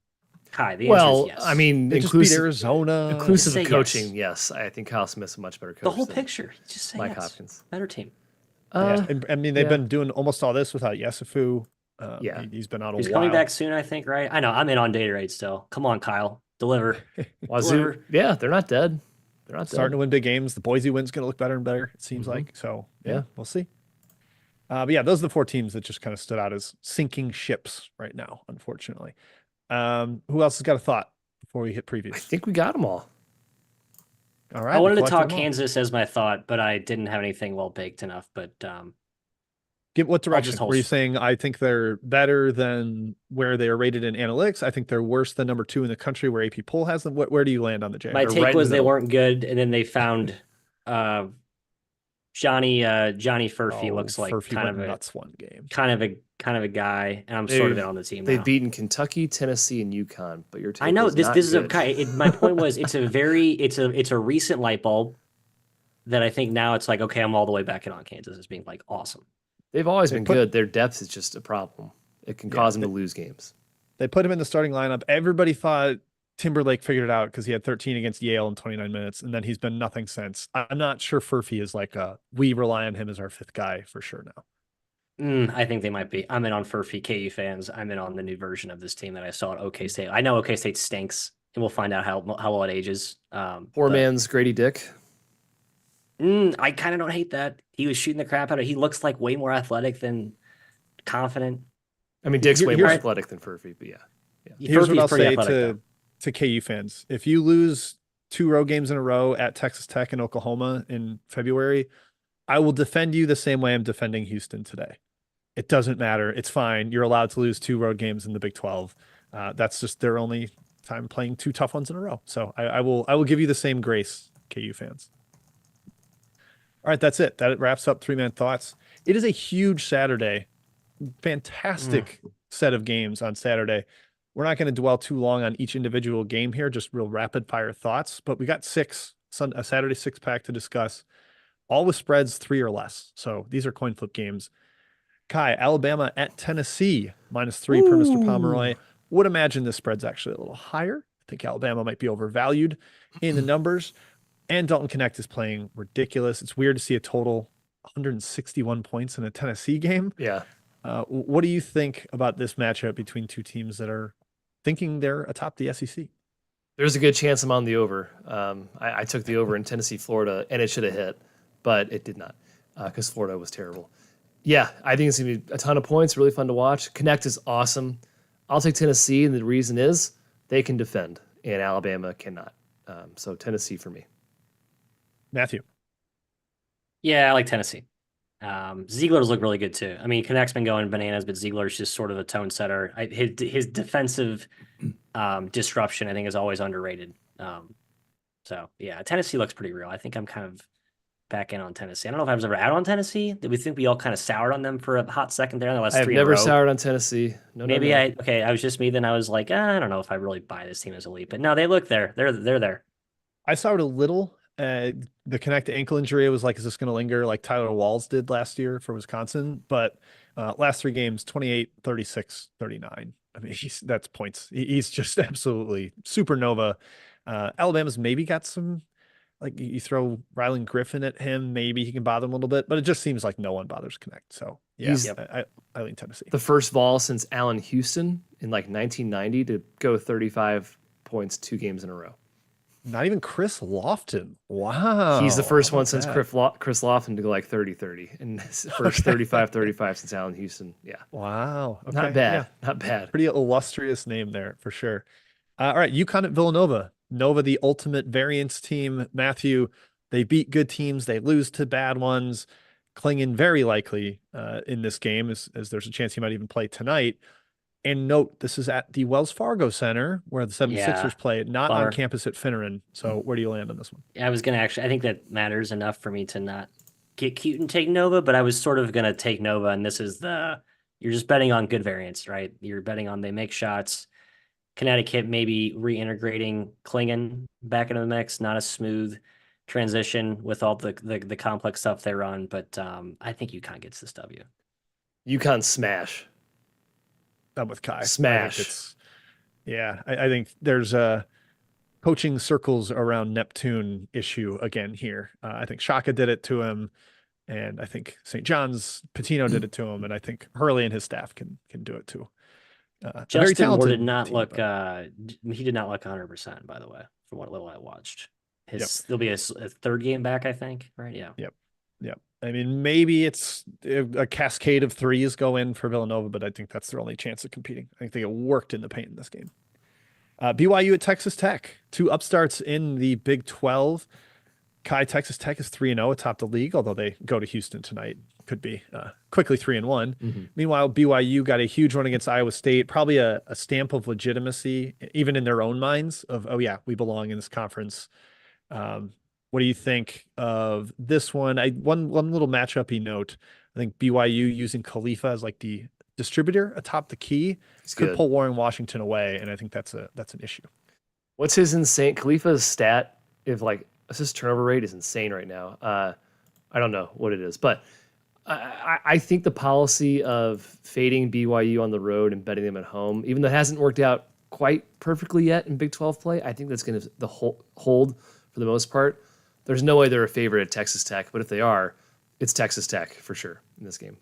Kai, the answer is yes. I mean, they just beat Arizona. Inclusive of coaching, yes. I think Kyle Smith's a much better coach. The whole picture. Just say Mike yes. Hopkins. Better team. I mean, they've been doing almost all this without Yesufu. He's been out a while. He's coming back soon, I think, right? I know. I'm in on Gatorade still. Come on, Kyle. Deliver. Wazoo. Yeah, they're not dead. They're not starting to win big games. The Boise win's going to look better and better, it seems like. So, we'll see. But yeah, those are the 4 teams that just kind of stood out as sinking ships right now, unfortunately. Who else has got a thought before we hit previews? I think we got them all. All right. I wanted to talk Kansas as my thought, but I didn't have anything well baked enough. But what direction? Were you saying I think they're better than where they are rated in analytics? I think they're worse than number 2 in the country where AP poll has them. Where do you land on the J? My take was they weren't good, and then they found Johnny Furphy looks like Furphy kind of a nuts one game. Kind of a guy, and I'm sort of in on the team. They've beaten Kentucky, Tennessee, and UConn, but your take I know was this not is good. a guy. My point was it's a recent light bulb that I think now it's okay, I'm all the way back in on Kansas as being awesome. They've always been good. Their depth is just a problem. It can cause them to lose games. They put him in the starting lineup. Everybody thought Timberlake figured it out because he had 13 against Yale in 29 minutes, and then he's been nothing since. I'm not sure Furphy is we rely on him as our 5th guy for sure now. I think they might be. I'm in on Furphy. KU fans, I'm in on the new version of this team that I saw at OK State. I know OK State stinks, and we'll find out how well it ages. Poor man's Grady Dick. I kind of don't hate that. He was shooting the crap out of it. He looks way more athletic than confident. I mean, Dick's way more athletic than Furphy, but yeah. Here's what I'll say to KU fans. If you lose 2 road games in a row at Texas Tech and Oklahoma in February, I will defend you the same way I'm defending Houston today. It doesn't matter. It's fine. You're allowed to lose 2 road games in the Big 12. That's just their only time playing 2 tough ones in a row. So I will give you the same grace, KU fans. All right, that's it. That wraps up 3-Man Thoughts. It is a huge Saturday. Fantastic set of games on Saturday. We're not going to dwell too long on each individual game here, just real rapid fire thoughts, but we got a Saturday 6-pack to discuss, all with spreads 3 or less. So these are coin flip games. Kai, Alabama at Tennessee, -3 per Mr. Pomeroy. Would imagine this spread's actually a little higher. I think Alabama might be overvalued in the numbers. And Dalton Connect is playing ridiculous. It's weird to see a total 161 points in a Tennessee game. Yeah. What do you think about this matchup between 2 teams that are thinking they're atop the SEC? There's a good chance I'm on the over. I took the over in Tennessee, Florida, and it should have hit, but it did not because Florida was terrible. Yeah, I think it's going to be a ton of points, really fun to watch. Connect is awesome. I'll take Tennessee, and the reason is they can defend. and Alabama cannot. So Tennessee for me. Matthew. Yeah, I like Tennessee. Ziegler's look really good too. I mean, Connect's been going bananas, but Ziegler's just sort of a tone setter. His defensive disruption, I think, is always underrated. So yeah, Tennessee looks pretty real. I think I'm kind of back in on Tennessee. I don't know if I was ever out on Tennessee. Did we think we all kind of soured on them for a hot second there in the last I've three in a never row? soured on Tennessee. No, Maybe no. I was just me. Then I was like, I don't know if I really buy this team as elite, but no, they look there. They're there. I saw it a little. The Connect ankle injury, was like, is this going to linger like Tyler Walls did last year for Wisconsin? But last 3 games, 28, 36, 39. I mean, that's points. He's just absolutely supernova. Alabama's maybe got some, like, you throw Rylan Griffin at him, maybe he can bother him a little bit, but it just seems like no one bothers Connect. So yeah, I lean Tennessee. The first Vol since Allen Houston in like 1990 to go 35 points 2 games in a row. Not even Chris Lofton. Wow. He's the first one since Chris Lofton to go like 30-30 and first 35-35 since Allen Houston. Yeah. Wow. Okay. Not bad. Yeah. Not bad. Pretty illustrious name there for sure. All right. UConn at Villanova. Nova, the ultimate variance team. Matthew, they beat good teams. They lose to bad ones. Klingon very likely in this game, as there's a chance he might even play tonight. And note, this is at the Wells Fargo Center where the 76ers play, not on campus at Finneran. So where do you land on this one? I was going to I think that matters enough for me to not get cute and take Nova, but I was sort of going to take Nova. And this is you're just betting on good variance, right? You're betting on they make shots. Connecticut maybe reintegrating Klingon back into the mix, not a smooth transition with all the complex stuff they run, but I think UConn gets this W. UConn smash. I'm with Kai. Smash. I think there's a coaching circles around Neptune issue again here. I think Shaka did it to him, and I think St. John's Pitino did it to him, and I think Hurley and his staff can do it too. Justin Moore did not look. He did not look 100%. By the way, from what little I watched, there'll be a third game back, I think. Right? Yeah. Yep. I mean, maybe it's a cascade of threes go in for Villanova, but I think that's their only chance of competing. I think they get worked in the paint in this game. BYU at Texas Tech, 2 upstarts in the Big 12. Kai, Texas Tech is 3-0 atop the league, although they go to Houston tonight. Could be quickly 3-1. Mm-hmm. Meanwhile, BYU got a huge one against Iowa State, probably a stamp of legitimacy, even in their own minds of, oh yeah, we belong in this conference. What do you think of this one? One little matchup note. I think BYU using Khalifa as like the distributor atop the key could pull Warren Washington away, and I think that's an issue. What's his insane Khalifa's stat? If like assist turnover rate is insane right now. I don't know what it is, but I think the policy of fading BYU on the road and betting them at home, even though it hasn't worked out quite perfectly yet in Big 12 play, I think that's going to hold for the most part. There's no way they're a favorite at Texas Tech, but if they are, it's Texas Tech for sure in this game.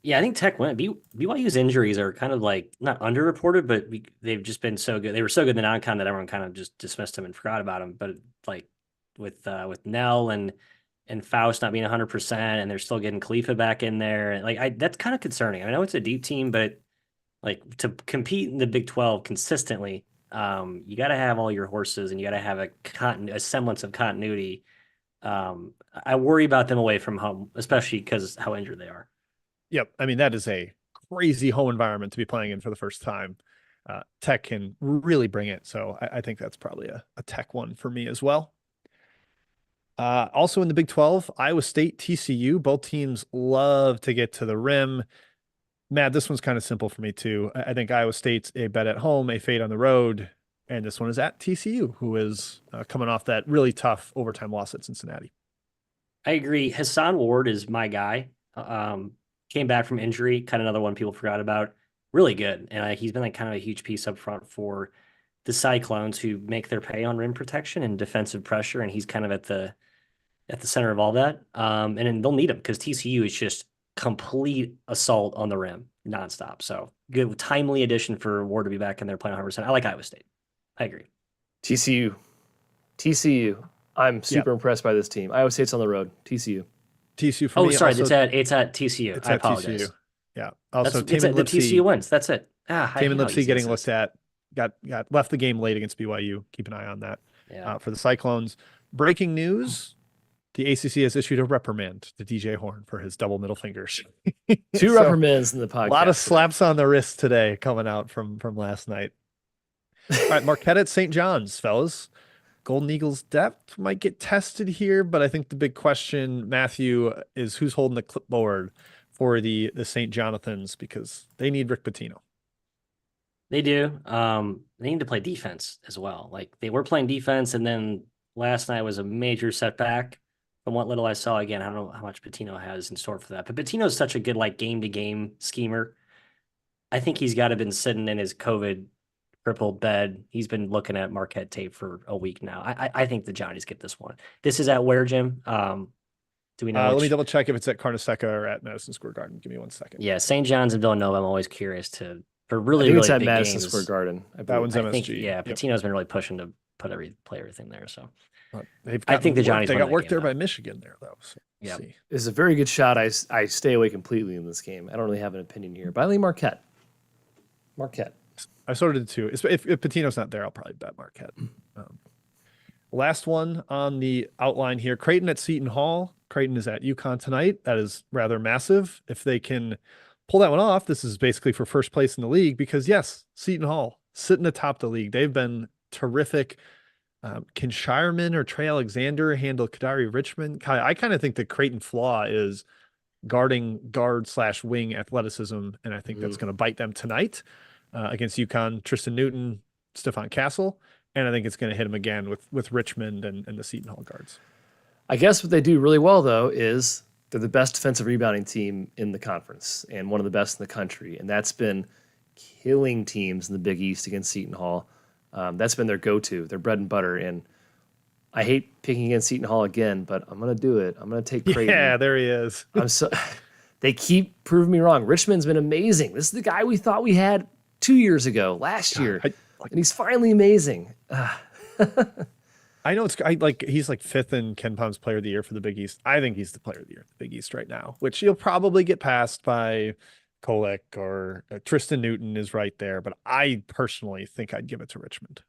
Yeah, I think Tech went. BYU's injuries are kind of like not underreported, but they've just been so good. They were so good in the non-con that everyone kind of just dismissed them and forgot about them. But like with Nell and Faust not being 100%, and they're still getting Khalifa back in there, like that's kind of concerning. I know it's a deep team, but like to compete in the Big 12 consistently, you got to have all your horses, and you got to have a semblance of continuity. I worry about them away from home, especially because how injured they are. Yep. I mean, that is a crazy home environment to be playing in for the first time. Tech can really bring it. So I think that's probably a Tech one for me as well. Also in the Big 12, Iowa State, TCU, both teams love to get to the rim. Matt, this one's kind of simple for me too. I think Iowa State's a bet at home, a fade on the road. And this one is at TCU, who is coming off that really tough overtime loss at Cincinnati. I agree. Hassan Ward is my guy. Came back from injury, kind of another one people forgot about. Really good. And he's been like kind of a huge piece up front for the Cyclones, who make their pay on rim protection and defensive pressure. And he's kind of at the center of all that. And then they'll need him because TCU is just complete assault on the rim nonstop. So good, timely addition for Ward to be back in there playing 100%. I like Iowa State. I agree. TCU. I'm super impressed by this team. Iowa State's on the road. TCU for me. Oh, sorry. Also, it's at TCU. I apologize. TCU. Yeah. Also, the TCU wins. That's it. Taman Lipsey getting looked at got left the game late against BYU. Keep an eye on that Yeah. for the Cyclones. Breaking news: the ACC has issued a reprimand to DJ Horn for his double middle fingers. Two So, reprimands in the podcast. a lot of slaps on the wrist today coming out from last night. All right, Marquette at St. John's, fellas. Golden Eagles depth might get tested here, but I think the big question, Matthew, is who's holding the clipboard for the St. Jonathans, because they need Rick Pitino. They do. They need to play defense as well. Like, they were playing defense, and then last night was a major setback. From what little I saw, again, I don't know how much Pitino has in store for that, but Pitino is such a good like game-to-game schemer. I think he's got to been sitting in his COVID crippled bed. He's been looking at Marquette tape for a week now. I think the Johnnies get this one. This is at where, Jim? Do we know? Let me double check if it's at Carneseca or at Madison Square Garden. Give me 1 second. Yeah, St. John's and Villanova. I'm always curious for really, I think really it's at big Madison games. Square Garden. That one's MSG. I think, yeah, Yep. Pitino's been really pushing to play everything there. So I think the Johnnies they win got that work game, there though. by Michigan there though. So Yep. see. It's a very good shot. I stay away completely in this game. I don't really have an opinion here, but I think Marquette. Marquette. I sort of did too. If Pitino's not there, I'll probably bet Marquette. Last one on the outline here: Creighton at Seton Hall. Creighton is at UConn tonight. That is rather massive. If they can pull that one off, this is basically for first place in the league, because yes, Seton Hall sitting atop the league. They've been terrific. Can Shireman or Trey Alexander handle Kadari Richmond? I kind of think the Creighton flaw is guarding guard/wing athleticism, and I think that's going to bite them tonight against UConn. Tristan Newton, Stephon Castle, and I think it's going to hit him again with Richmond and the Seton Hall guards. I guess what they do really well, though, is they're the best defensive rebounding team in the conference and one of the best in the country. And that's been killing teams in the Big East against Seton Hall. That's been their go-to, their bread and butter. And I hate picking against Seton Hall again, but I'm going to do it. I'm going to take Creighton. Yeah, there he is. They keep proving me wrong. Richmond's been amazing. This is the guy we thought we had 2 years ago, last year. And he's finally amazing. I know he's like fifth in Ken Palm's Player of the Year for the Big East. I think he's the Player of the Year for the Big East right now, which he'll probably get passed by Kolek or Tristan Newton is right there. But I personally think I'd give it to Richmond.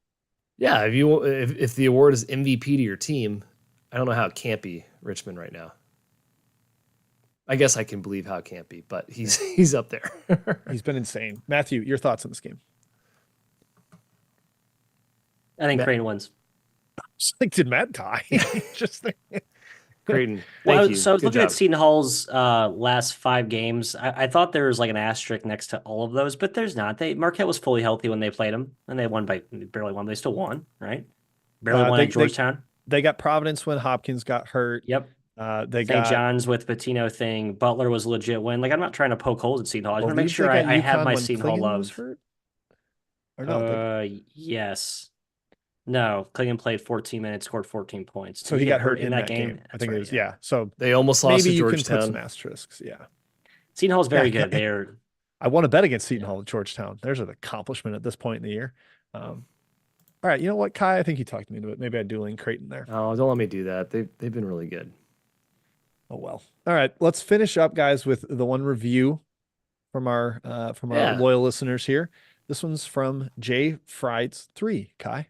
Yeah, if the award is MVP to your team, I don't know how it can't be Richmond right now. I guess I can believe how it can't be, but he's up there. He's been insane. Matthew, your thoughts on this game? I think Creighton wins. Like, did Matt die? Just Creighton. Well, Thank you. so I was Good looking job. at Seton Hall's last 5 games. I thought there was like an asterisk next to all of those, but there's not. Marquette was fully healthy when they played them, and they barely won. But they still won, right? Barely won at Georgetown. They got Providence when Hopkins got hurt. Yep. They St. got John's with Pitino thing. Butler was a legit win. Like, I'm not trying to poke holes at Seton Hall. I just want to make believe sure they got I have UConn my when Seton Hall Clingan love. was hurt? Or no? Yes. No, Clingan played 14 minutes, scored 14 points. So he got hurt in that game. I think it was, yeah. So They almost lost maybe to you can put some Georgetown. asterisks. Yeah. Seton Hall's very Yeah, good. They're I want to bet against Seton Hall at Georgetown. There's an accomplishment at this point in the year. All right. You know what, Kai? I think you talked me into it. Maybe I'd dueling Creighton there. Oh, don't let me do that. They've been really good. Oh, well. All right. Let's finish up, guys, with the one review from our loyal listeners here. This one's from Jay Frieds 3. Kai?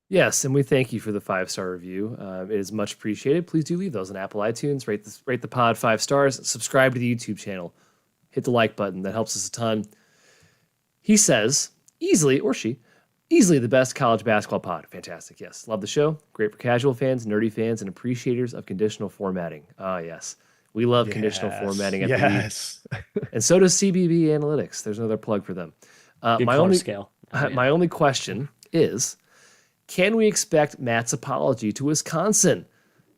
Yes, and we thank you for the 5-star review. It is much appreciated. Please do leave those on Apple iTunes. Rate the pod 5 stars. Subscribe to the YouTube channel. Hit the like button. That helps us a ton. He says, easily the best college basketball pod. Fantastic. Yes. Love the show. Great for casual fans, nerdy fans, and appreciators of conditional formatting. Ah, yes. We love conditional formatting at the league. And so does CBB Analytics. There's another plug for them. good color scale. My only question is, can we expect Matt's apology to Wisconsin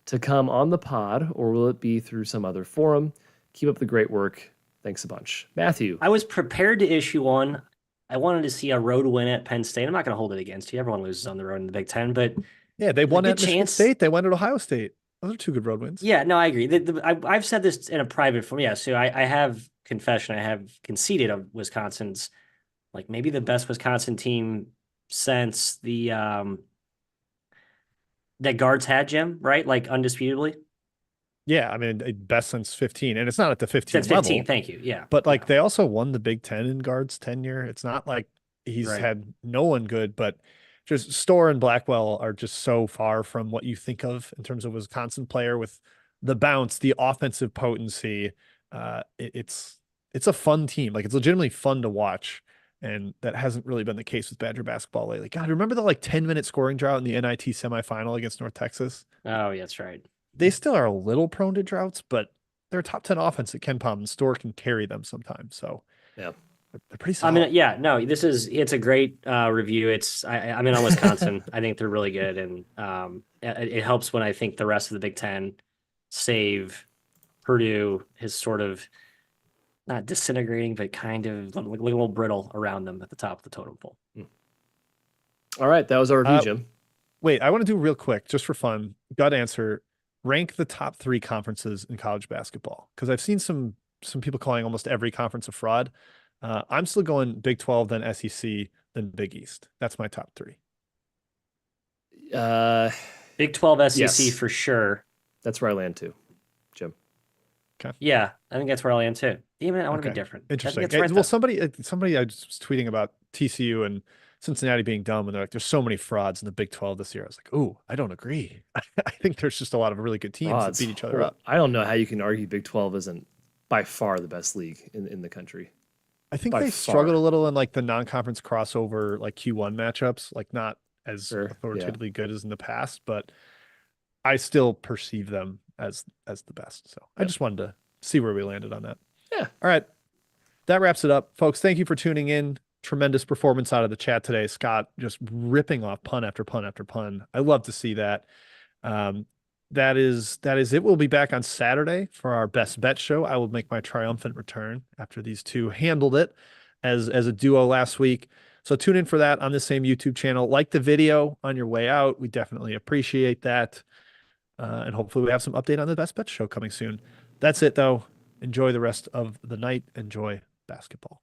to come on the pod, or will it be through some other forum? Keep up the great work. Thanks a bunch. Matthew. I was prepared to issue one. I wanted to see a road win at Penn State. I'm not going to hold it against you. Everyone loses on the road in the Big Ten, but Yeah, they won good at Michigan chance. State. They went at Ohio State. Those are 2 good road wins. yeah, no, I agree. I've said this in a private form. Yeah, so I have confession. I have conceded of Wisconsin's, like, maybe the best Wisconsin team since the that guards had, Jim, right? Like, undisputably. Yeah, I mean, best since 15. And it's not at the 15 Since 15, level. thank you. Yeah. But like they also won the Big Ten in guards tenure. It's not like he's Right. had no one good, but just Storr and Blackwell are just so far from what you think of in terms of Wisconsin player with the bounce, the offensive potency. It's a fun team. Like it's legitimately fun to watch. And that hasn't really been the case with Badger basketball lately. God, remember the like 10-minute scoring drought in the NIT semifinal against North Texas? Oh, yeah, that's right. They still are a little prone to droughts, but they're a top 10 offense at Ken Pom and Storr can carry them sometimes. So Yeah. they're pretty I solid. mean, yeah, no, it's a great review. I mean, on Wisconsin, I think they're really good, and it helps when I think the rest of the Big Ten, save Purdue, is sort of not disintegrating, but kind of like a little brittle around them at the top of the totem pole. All right, that was our review, Uh, Jim. Wait, I want to do real quick, just for fun. Gut answer. Rank the top three conferences in college basketball because I've seen some people calling almost every conference a fraud. I'm still going Big 12, then SEC, then Big East. That's my top three. Uh, Big 12 SEC Yes. for sure. that's where I land too, Jim. Okay. Yeah, I think that's where I'll land too. Even I want to be Okay. different. I think Interesting. that's right Well, though. somebody I was tweeting about TCU and Cincinnati being dumb, and they're like, "There's so many frauds in the Big 12 this year." I was like, "Ooh, I don't agree. I think there's just a lot of really good teams that Odds. beat each other Well, up." I don't know how you can argue Big 12 isn't by far the best league in the country. I think By they struggled a far. little in like the non-conference crossover, like Q1 matchups, like not as Sure. Yeah. authoritatively good as in the past, but I still perceive them as the best. So I Yep. just wanted to see where we landed on that. Yeah. All right. That wraps it up, folks. Thank you for tuning in. Tremendous performance out of the chat today. Scott just ripping off pun after pun after pun. I love to see that. Um, that is it. We'll be back on Saturday for our best bet show. I will make my triumphant return after these two handled it as a duo last week. So tune in for that on the same YouTube channel. Like the video on your way out. We definitely appreciate that. And hopefully we have some update on the best bet show coming soon. That's it though. Enjoy the rest of the night. Enjoy basketball.